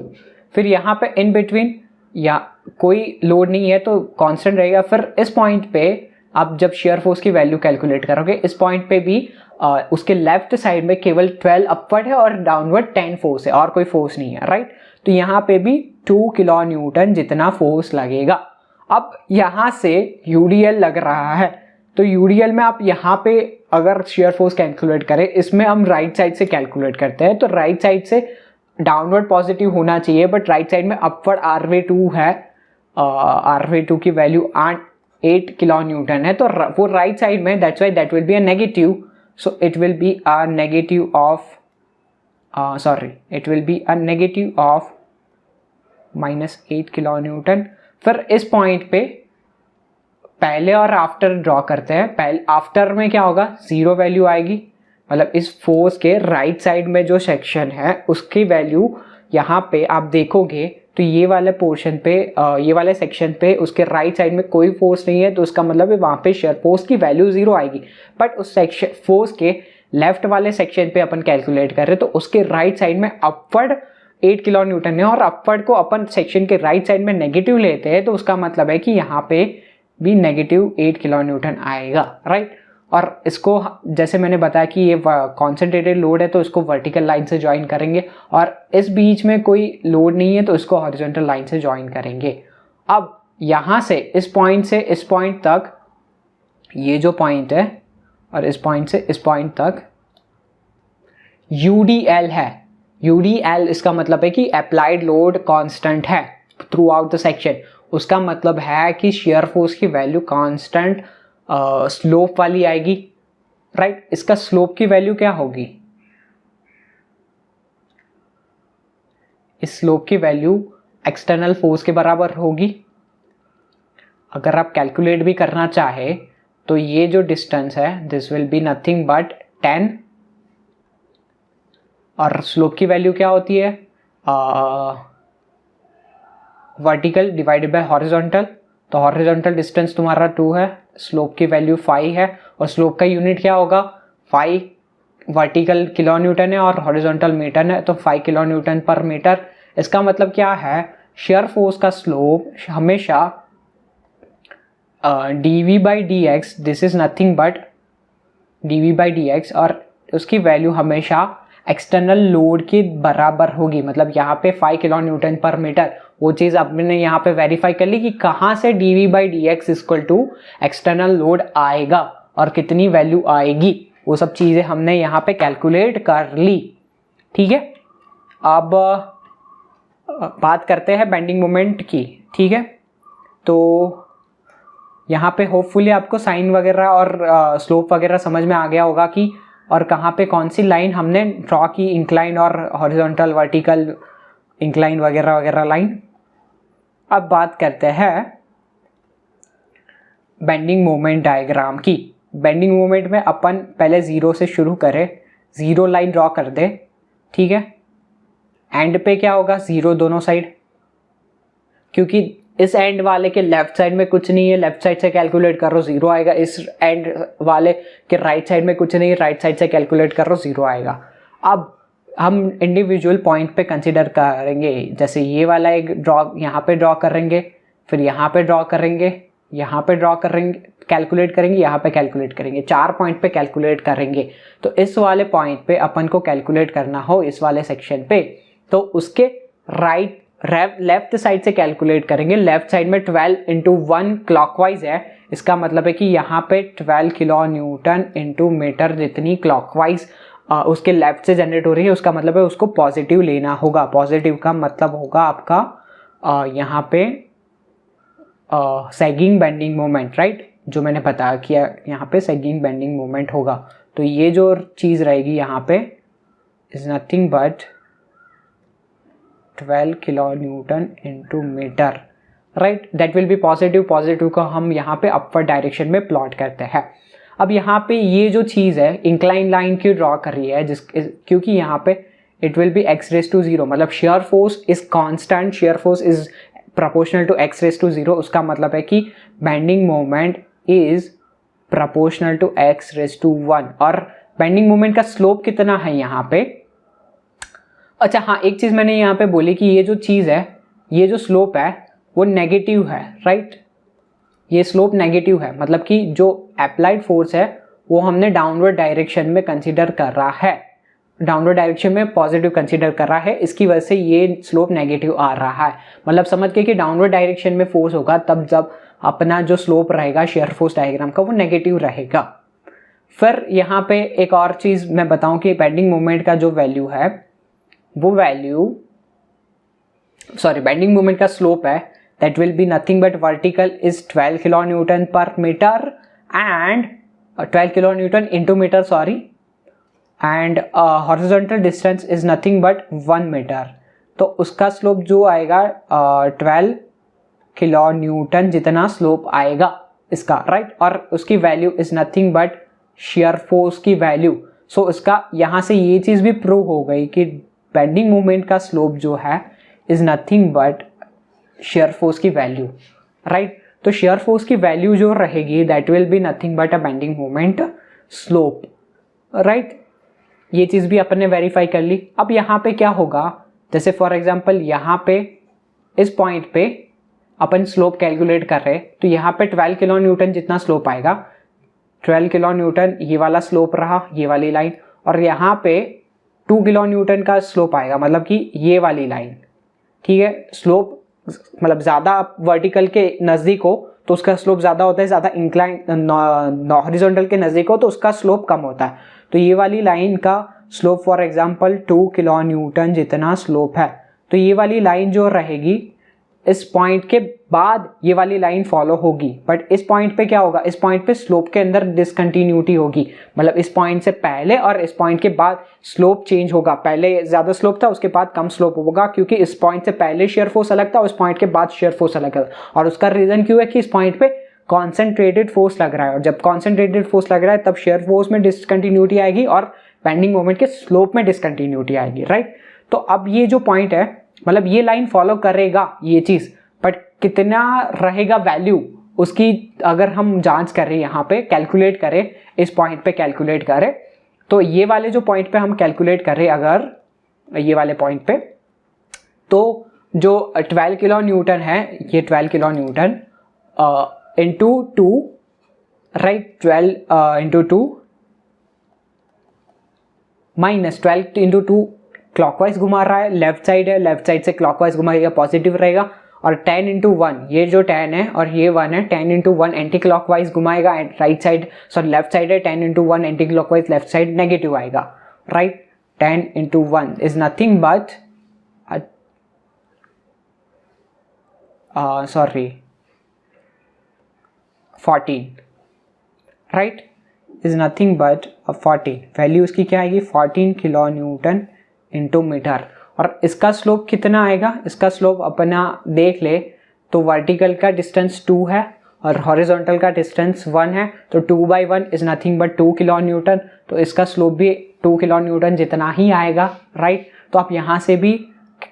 फिर यहाँ पे इन बिटवीन या कोई लोड नहीं है तो कांस्टेंट रहेगा. फिर इस पॉइंट पे आप जब शेयर फोर्स की वैल्यू कैलकुलेट करोगे, इस पॉइंट पे भी उसके लेफ्ट साइड में केवल 12 अपवर्ड है और डाउनवर्ड 10 फोर्स है और कोई फोर्स नहीं है, राइट. तो यहाँ पे भी 2 किलो न्यूटन जितना फोर्स लगेगा. अब यहाँ से UDL लग रहा है, तो UDL में आप यहाँ पे अगर शेयर फोर्स कैलकुलेट करें, इसमें हम राइट साइड से कैलकुलेट करते हैं, तो राइट साइड से डाउनवर्ड पॉजिटिव होना चाहिए, बट राइट साइड में अपवर्ड RV2 है. RV2 की वैल्यू 8 किलो न्यूटन है, तो वो राइट साइड में, that's why that will be a negative. So it will be a negative of it will be a negative of -8 kilo Newton. फिर इस point पे पहले और आफ्टर ड्रॉ करते हैं. पहले आफ्टर में क्या होगा, 0 वैल्यू आएगी, मतलब इस फोर्स के राइट साइड में जो सेक्शन है उसकी वैल्यू यहाँ पे आप देखोगे तो ये वाले पोर्शन पे, ये वाले सेक्शन पे उसके राइट साइड में कोई फोर्स नहीं है, तो उसका मतलब है वहाँ पे शेयर फोर्स की वैल्यू 0 आएगी. बट उस सेक्शन फोर्स के लेफ्ट वाले सेक्शन पे अपन कैलकुलेट कर रहे हैं, तो उसके राइट साइड में अपवर्ड 8 किलो न्यूटन है और अपवर्ड को अपन सेक्शन के राइट साइड में नेगेटिव लेते हैं, तो उसका मतलब है कि यहाँ पे भी नेगेटिव 8 किलो न्यूटन आएगा, राइट. और इसको जैसे मैंने बताया कि ये कॉन्सेंट्रेटेड लोड है तो इसको वर्टिकल लाइन से ज्वाइन करेंगे, और इस बीच में कोई लोड नहीं है तो इसको हॉरिजॉन्टल लाइन से ज्वाइन करेंगे. अब यहाँ से इस पॉइंट से इस पॉइंट तक, ये जो पॉइंट है, और इस पॉइंट से इस पॉइंट तक UDL है. UDL इसका मतलब है कि अप्लाइड लोड कांस्टेंट है थ्रू आउट द सेक्शन. उसका मतलब है कि शेयर फोर्स की वैल्यू कांस्टेंट स्लोप वाली आएगी, राइट. इसका स्लोप की वैल्यू क्या होगी, इस स्लोप की वैल्यू एक्सटर्नल फोर्स के बराबर होगी. अगर आप कैलकुलेट भी करना चाहे तो ये जो डिस्टेंस है, this will be nothing but 10, और स्लोप की वैल्यू क्या होती है, वर्टिकल डिवाइडेड बाय हॉरिजॉन्टल. तो हॉरिजॉन्टल डिस्टेंस तुम्हारा 2 है, स्लोप की वैल्यू 5 है, और स्लोप का यूनिट क्या होगा, 5. वर्टिकल किलो न्यूटन है और हॉरिजॉन्टल मीटर है, तो 5 किलो न्यूटन पर मीटर. इसका मतलब क्या है, शेयर फोर्स का स्लोप हमेशा dV/dx, this is nothing but dV/dx, और उसकी वैल्यू हमेशा एक्सटर्नल लोड के बराबर होगी. मतलब यहाँ पे 5 किलो न्यूटन पर मीटर, वो चीज़ आपने यहाँ पे वेरीफाई कर ली कि कहाँ से dV/dx equal to external load आएगा और कितनी वैल्यू आएगी. वो सब चीज़ें हमने यहाँ पे कैलकुलेट कर ली। ठीक है, अब बात करते हैं बेंडिंग मोमेंट की। ठीक है, तो यहाँ पे होपफुली आपको साइन वगैरह और स्लोप वगैरह समझ में आ गया होगा कि और कहाँ पे कौन सी लाइन हमने ड्रॉ की, इंक्लाइन और हॉरिजॉन्टल, वर्टिकल, इंक्लाइन वगैरह वगैरह लाइन। अब बात करते हैं बेंडिंग मोमेंट डायग्राम की। बेंडिंग मोमेंट में अपन पहले ज़ीरो से शुरू करें, ज़ीरो लाइन ड्रॉ कर दे। ठीक है, एंड पे क्या होगा, ज़ीरो दोनों साइड, क्योंकि इस एंड वाले के लेफ्ट साइड में कुछ नहीं है, लेफ्ट साइड से कैलकुलेट करो ज़ीरो आएगा। इस एंड वाले के राइट साइड में कुछ नहीं है, राइट साइड से कैलकुलेट करो ज़ीरो आएगा। अब हम इंडिविजुअल पॉइंट पे कंसिडर करेंगे, जैसे ये वाला एक ड्रॉ यहाँ पे ड्रॉ करेंगे, फिर यहाँ पे ड्रॉ करेंगे, यहाँ पे ड्रॉ करेंगे, कैलकुलेट करेंगे, यहाँ पे कैलकुलेट करेंगे, 4 पॉइंट पे कैलकुलेट करेंगे। तो इस वाले पॉइंट पे अपन को कैलकुलेट करना हो इस वाले सेक्शन पे, तो उसके लेफ्ट साइड से कैलकुलेट करेंगे। लेफ्ट साइड में 12 इंटू 1 क्लॉकवाइज है, इसका मतलब है कि यहाँ पे 12 किलो न्यूटन इंटू मीटर जितनी क्लॉकवाइज उसके लेफ्ट से जनरेट हो रही है, उसका मतलब है उसको पॉजिटिव लेना होगा। पॉजिटिव का मतलब होगा आपका यहाँ पे सैगिंग बेंडिंग मोमेंट, राइट, जो मैंने बताया कि यहाँ पे सैगिंग बेंडिंग मोमेंट होगा। तो ये जो चीज़ रहेगी यहाँ पे is nothing but 12 kilo newton into metre, right, that will be positive. Positive को हम यहाँ पे अपवर्ड डायरेक्शन में प्लॉट करते हैं। अब यहाँ पे ये जो चीज़ है इंक्लाइन लाइन क्यों ड्रॉ कर रही है, क्योंकि यहाँ पे it will be x raise to 0, मतलब shear force is constant, shear force is proportional to x raise to 0। उसका मतलब है कि bending moment is proportional to x raise to 1। और बेंडिंग मोमेंट का स्लोप कितना है यहाँ पे, अच्छा हाँ, एक चीज़ मैंने यहाँ पे बोली कि ये जो चीज़ है, ये जो स्लोप है वो नेगेटिव है, राइट, ये स्लोप नेगेटिव है, मतलब कि जो अप्लाइड फोर्स है वो हमने डाउनवर्ड डायरेक्शन में कंसीडर कर रहा है, डाउनवर्ड डायरेक्शन में पॉजिटिव कंसीडर कर रहा है, इसकी वजह से ये स्लोप नेगेटिव आ रहा है। मतलब समझ के कि डाउनवर्ड डायरेक्शन में फोर्स होगा तब जब अपना जो स्लोप रहेगा शेयर फोर्स डायग्राम का वो नेगेटिव रहेगा। फिर यहाँ पे एक और चीज़ मैं बताऊँ कि बेंडिंग मोमेंट का जो वैल्यू है वो बेंडिंग मोमेंट का स्लोप है that will be nothing but vertical is 12 kilonewton per meter and 12 kilonewton into meter, sorry, and horizontal distance is nothing but 1 meter। तो उसका स्लोप जो आएगा 12 किलो न्यूटन जितना स्लोप आएगा इसका, राइट, और उसकी value is nothing but share force की वैल्यू। सो इसका यहाँ से ये चीज़ भी प्रूव हो गई कि बेंडिंग मोमेंट का स्लोप जो है is nothing but share force की वैल्यू, राइट। तो शेयर फोर्स की वैल्यू जो रहेगी that will be nothing but a bending moment slope, right. ये चीज़ भी अपन ने वेरीफाई कर ली। अब यहाँ पे क्या होगा, जैसे फॉर एग्जांपल यहाँ पे इस पॉइंट पे अपन स्लोप कैलकुलेट कर रहे हैं, तो यहाँ पे 12 किलो न्यूटन जितना स्लोप आएगा, 12 किलो न्यूटन ये वाला स्लोप रहा, ये वाली लाइन, और यहाँ पे 2 किलो न्यूटन का स्लोप आएगा, मतलब कि ये वाली लाइन, ठीक है। स्लोप मतलब ज़्यादा वर्टिकल के नज़दीक हो तो उसका स्लोप ज़्यादा होता है, ज़्यादा इंक्लाइन हॉरिजॉन्टल के नज़दीक हो तो उसका स्लोप कम होता है। तो ये वाली लाइन का slope for example 2 kilo Newton जितना स्लोप है, तो ये वाली लाइन जो रहेगी इस पॉइंट के बाद ये वाली लाइन फॉलो होगी, बट इस पॉइंट पे क्या होगा, इस पॉइंट पे स्लोप के अंदर डिसकंटिन्यूटी होगी, मतलब इस पॉइंट से पहले और इस पॉइंट के बाद स्लोप चेंज होगा। पहले ज़्यादा स्लोप था, उसके बाद कम स्लोप होगा, क्योंकि इस पॉइंट से पहले शेयर फोर्स अलग था और इस पॉइंट के बाद शेयर फोर्स अलग है। और उसका रीज़न क्यों है कि इस पॉइंट पे कॉन्सेंट्रेटेड फोर्स लग रहा है, और जब कॉन्सेंट्रेटेड फोर्स लग रहा है तब शेयर फोर्स में डिसकंटिन्यूटी आएगी और बेंडिंग मोमेंट के स्लोप में डिसकंटिन्यूटी आएगी, राइट। तो अब ये जो पॉइंट है, मतलब ये लाइन फॉलो करेगा ये चीज़, बट कितना रहेगा वैल्यू उसकी अगर हम जांच करें, यहाँ पे कैलकुलेट करें, इस पॉइंट पे कैलकुलेट करें, तो ये वाले जो पॉइंट पे हम कैलकुलेट करें अगर ये वाले पॉइंट पे, तो जो 12 किलो न्यूटन है, ये 12 kilo newton into 2, right, 12 into 2 minus 12 into 2 clockwise घुमा रहा है, लेफ्ट साइड है, लेफ्ट साइड से क्लॉकवाइज घुमाएगा, पॉजिटिव रहेगा, और 10 इंटू 1, ये जो 10 है और ये 1 है, 10 इंटू 1 एंटी क्लॉकवाइज घुमाएगा, right side sorry left side है, 10 into 1 anti clockwise left side negative आएगा, right. 10 into 1 is nothing but 14, right, is nothing but 14, value इसकी क्या आएगी 14 किलो न्यूटन इंटू मीटर। और इसका स्लोप कितना आएगा, इसका स्लोप अपना देख ले तो वर्टिकल का डिस्टेंस 2 है और हॉरिजॉन्टल का डिस्टेंस 1 है, तो 2/1 is nothing but 2 kilo Newton, तो इसका स्लोप भी 2 किलो न्यूटन जितना ही आएगा, राइट। तो आप यहाँ से भी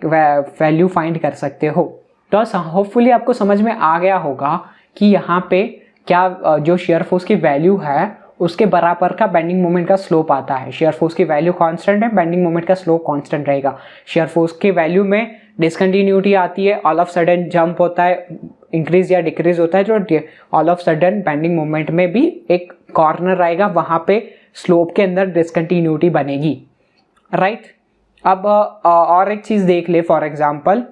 वैल्यू फाइंड कर सकते हो। तो होपफुली आपको समझ में आ गया होगा कि यहाँ पे क्या जो शेयर फोर्स की वैल्यू है उसके बराबर का बेंडिंग मोमेंट का स्लोप आता है। शेयर फोर्स की वैल्यू कांस्टेंट है, बेंडिंग मोमेंट का स्लोप कांस्टेंट रहेगा। शेयर फोर्स की वैल्यू में डिसकंटिन्यूटी आती है, ऑल ऑफ सडन जंप होता है, इंक्रीज या डिक्रीज होता है, जो all of sudden bending moment में भी एक कॉर्नर आएगा, वहाँ पे स्लोप के अंदर डिसकंटिन्यूटी बनेगी, राइट। अब और एक चीज़ देख ले, फॉर एग्जाम्पल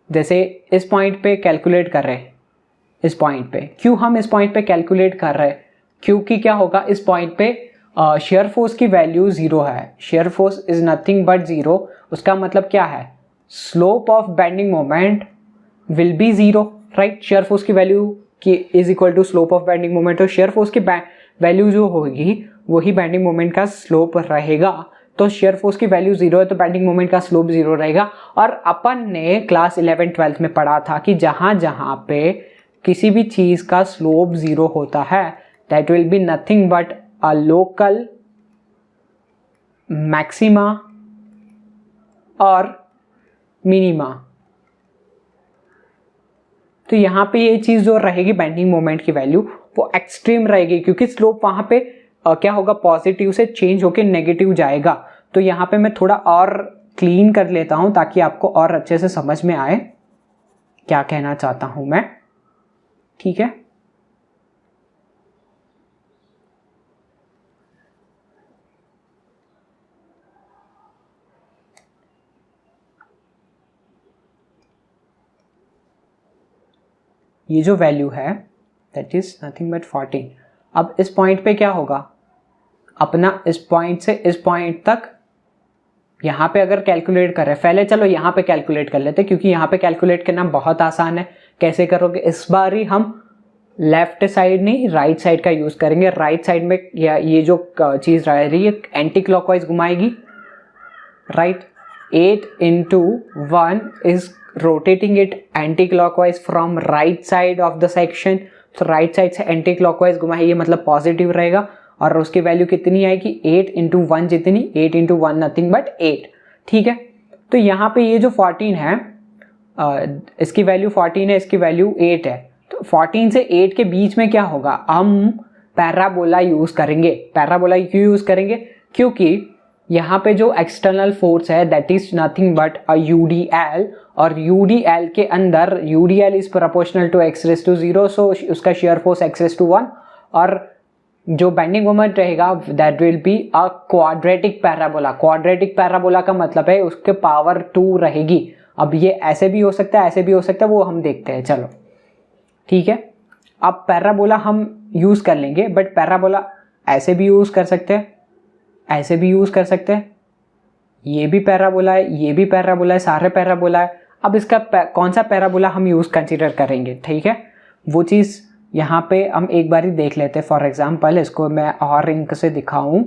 जैसे इस पॉइंट पे कैलकुलेट कर रहे हैं, इस पॉइंट पे क्यों हम इस पॉइंट पे कैलकुलेट कर रहे हैं, क्योंकि क्या होगा इस पॉइंट पे शेयर फोर्स की वैल्यू 0 है, shear force is nothing but 0। उसका मतलब क्या है, slope of bending moment will be 0, right. Shear force की वैल्यू की is equal to slope of bending moment, तो शेयर फोर्स की वैल्यू जो होगी वही बेंडिंग मोमेंट का स्लोप रहेगा। तो शेयर फोर्स की वैल्यू 0 है तो बेंडिंग मोमेंट का स्लोप 0 रहेगा। और अपन ने क्लास 11-12 में पढ़ा था कि जहां जहां पे किसी भी चीज का स्लोप 0 होता है that will be nothing but a local maxima और मिनिमा। तो यहाँ पे ये चीज जो रहेगी बेंडिंग मोमेंट की वैल्यू वो एक्सट्रीम रहेगी, क्योंकि स्लोप वहां पे क्या होगा पॉजिटिव से चेंज होके नेगेटिव जाएगा। तो यहाँ पे मैं थोड़ा और क्लीन कर लेता हूं ताकि आपको और अच्छे से समझ में आए क्या कहना चाहता हूं मैं, ठीक है। ये जो वैल्यू है दैट इज नथिंग बट 14। अब इस पॉइंट पे क्या होगा, अपना इस पॉइंट से इस पॉइंट तक यहाँ पे अगर कैलकुलेट कर रहे हैं, पहले चलो यहाँ पे कैलकुलेट कर लेते क्योंकि यहाँ पे कैलकुलेट करना बहुत आसान है। कैसे करोगे, इस बार ही हम लेफ्ट साइड नहीं राइट साइड का यूज करेंगे। राइट साइड में ये जो चीज रह रही है anti clockwise घुमाएगी, right. 8 into 1 is rotating it anti-clockwise from right side of the section, तो राइट साइड से एंटी क्लॉकवाइज घुमाएगी, मतलब पॉजिटिव रहेगा। और उसकी वैल्यू कितनी आएगी 8 into 1 जितनी, 8 into 1 नथिंग बट 8, ठीक है। तो यहाँ पे ये जो 14 है इसकी वैल्यू 14 है, इसकी वैल्यू 8 है। तो 14 से 8 के बीच में क्या होगा, हम पैराबोला यूज करेंगे। पैराबोला क्यों यूज करेंगे, क्योंकि यहाँ पे जो एक्सटर्नल फोर्स है that is nothing but a UDL, और यूडीएल के अंदर UDL is proportional to x raise to 0, so उसका shear force x raise to 1, और जो बेंडिंग मोमेंट रहेगा that will be a quadratic parabola. Quadratic parabola का मतलब है उसके पावर 2 रहेगी। अब ये ऐसे भी हो सकता है, ऐसे भी हो सकता है, वो हम देखते हैं, चलो ठीक है। अब पैराबोला हम यूज कर लेंगे, बट पैराबोला ऐसे भी यूज कर सकते हैं, ऐसे भी यूज कर सकते हैं, ये भी पैराबोला है, ये भी पैराबोला है, सारे पैराबोला है। अब इसका कौन सा पैराबोला हम यूज कंसीडर करेंगे, ठीक है, वो चीज यहाँ पे हम एक बार ही देख लेते हैं। फॉर एग्जाम्पल इसको मैं और इंक से दिखाऊं,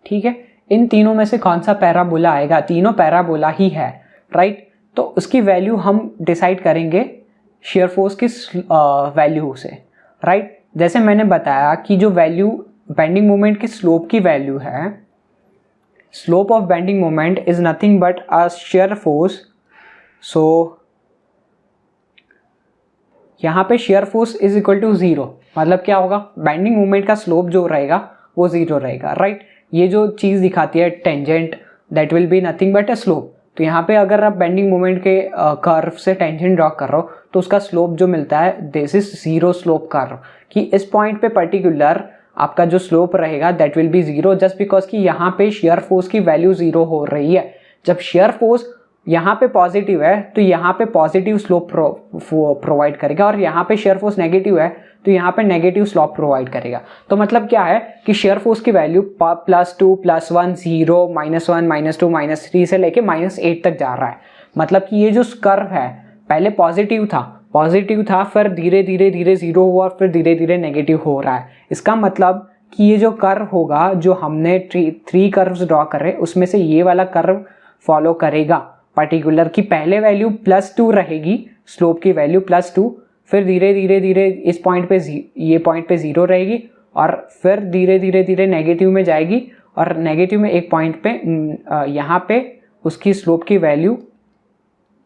ठीक है। इन तीनों में से कौन सा पैराबोला आएगा, तीनों पैराबोला ही है, राइट। तो उसकी वैल्यू हम डिसाइड करेंगे शेयर फोर्स की वैल्यू से, राइट। जैसे मैंने बताया कि जो वैल्यू बेंडिंग मोमेंट की स्लोप की वैल्यू है, slope of bending moment is nothing but a shear force. So यहाँ पे shear force is equal to 0, मतलब क्या होगा, बेंडिंग मोमेंट का स्लोप जो रहेगा वो 0 रहेगा, राइट। ये जो चीज दिखाती है tangent that will be nothing but a slope, तो यहाँ पे अगर आप बेंडिंग मोमेंट के कर्व से टेंजेंट ड्रॉ कर रहे हो तो उसका स्लोप जो मिलता है this is zero slope curve, कि इस पॉइंट पे पर्टिकुलर आपका जो स्लोप रहेगा that will B zero, just because कि यहाँ पे शेयर फोर्स की वैल्यू जीरो हो रही है। जब शेयर फोर्स यहाँ पे पॉजिटिव है तो यहाँ पे पॉजिटिव स्लोप प्रोवाइड करेगा, और यहाँ पे शेयर फोर्स नेगेटिव है तो यहाँ पे नेगेटिव स्लोप प्रोवाइड करेगा। तो मतलब क्या है कि शेयर फोर्स की वैल्यू +2 +1 0 -1 -2 -3 से लेके -8 तक जा रहा है। मतलब कि ये जो कर्व है पहले पॉजिटिव था, फिर धीरे धीरे जीरो हुआ, फिर धीरे धीरे नेगेटिव हो रहा है। इसका मतलब कि ये जो कर्व होगा, जो हमने 3 कर्व्स ड्रॉ कर रहे हैं उसमें से ये वाला कर्व फॉलो करेगा पर्टिकुलर, की पहले वैल्यू +2 रहेगी, स्लोप की वैल्यू +2, फिर धीरे धीरे इस पॉइंट पे ये पॉइंट पे 0 रहेगी, और फिर धीरे धीरे नेगेटिव में जाएगी, और नेगेटिव में एक पॉइंट पे यहाँ पे उसकी स्लोप की value,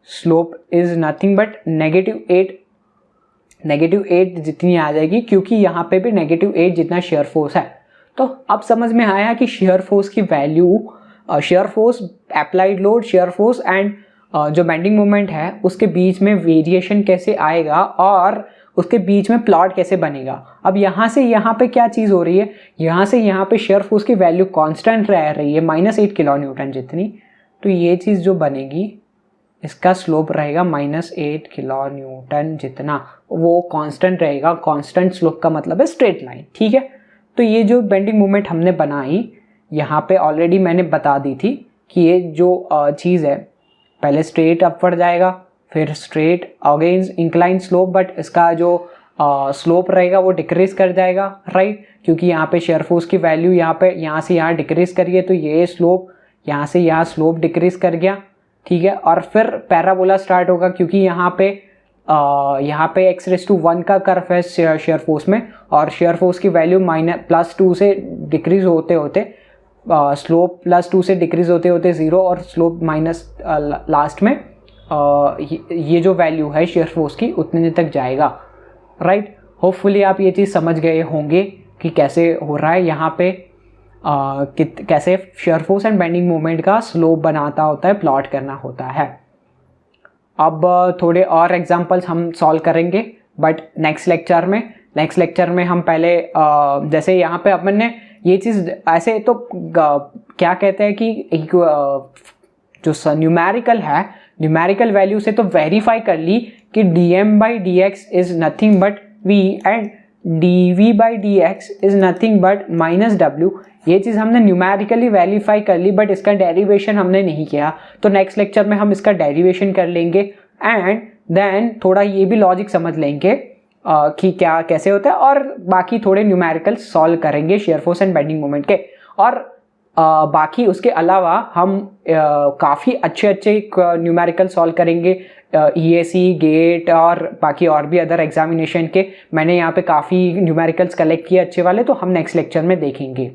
slope is nothing but -8 जितनी आ जाएगी, क्योंकि यहाँ पे भी -8 जितना शेयर फोर्स है। तो अब समझ में आया कि शेयर फोर्स की value, shear force, applied load, share force and जो बेंडिंग मोमेंट है उसके बीच में वेरिएशन कैसे आएगा और उसके बीच में प्लॉट कैसे बनेगा। अब यहाँ से यहाँ पे क्या चीज़ हो रही है, यहाँ से यहाँ पे शेयर फोर्स की वैल्यू कांस्टेंट रह रही है -8 किलो न्यूटन जितनी, तो ये चीज़ जो बनेगी इसका स्लोप रहेगा -8 किलो न्यूटन जितना, वो कांस्टेंट रहेगा। कांस्टेंट स्लोप का मतलब है स्ट्रेट लाइन, ठीक है। तो ये जो बेंडिंग मोमेंट हमने बनाई यहाँ पे ऑलरेडी मैंने बता दी थी कि ये जो चीज़ है पहले स्ट्रेट अपवर्ड जाएगा, फिर straight against incline slope, but इसका जो स्लोप रहेगा वो डिक्रीज कर जाएगा, राइट, क्योंकि यहाँ पे शेयर फोर्स की वैल्यू यहाँ से यहाँ डिक्रीज करिए तो ये स्लोप यहाँ से यहाँ स्लोप डिक्रीज कर गया, ठीक है। और फिर पैराबोला स्टार्ट होगा, क्योंकि यहाँ पे x⁻1 का कर्व है शेयर फोर्स में, और शेयर फोर्स की वैल्यू +2 से डिक्रीज होते होते स्लोप +2 से डिक्रीज होते होते 0, और स्लोप लास्ट में ये जो वैल्यू है शेयर फोर्स की उतने तक जाएगा, राइट। होपफुली आप ये चीज़ समझ गए होंगे कि कैसे हो रहा है यहाँ पे, कैसे shear force and bending moment का स्लोप बनाता होता है, प्लॉट करना होता है। अब थोड़े और एग्जांपल्स हम सॉल्व करेंगे, बट नेक्स्ट लेक्चर में हम पहले जैसे यहाँ पे अपन ने ये चीज़ ऐसे तो क्या कहते हैं कि जो न्यूमेरिकल है, न्यूमेरिकल वैल्यू से तो वेरीफाई कर ली कि dm/dx is nothing but v and dv/dx is nothing but -w। ये चीज़ हमने न्यूमेरिकली वेरीफाई कर ली, बट इसका डेरिवेशन हमने नहीं किया। तो नेक्स्ट लेक्चर में हम इसका डेरिवेशन कर लेंगे, एंड देन थोड़ा ये भी लॉजिक समझ लेंगे कि क्या कैसे होता है, और बाकी थोड़े न्यूमेरिकल सॉल्व करेंगे shear force and bending moment के। और बाकी उसके अलावा हम काफ़ी अच्छे न्यूमेरिकल सॉल्व करेंगे EAC, गेट और बाकी और भी अदर एग्जामिनेशन के। मैंने यहाँ पे काफ़ी न्यूमेरिकल्स कलेक्ट किए अच्छे वाले, तो हम नेक्स्ट लेक्चर में देखेंगे।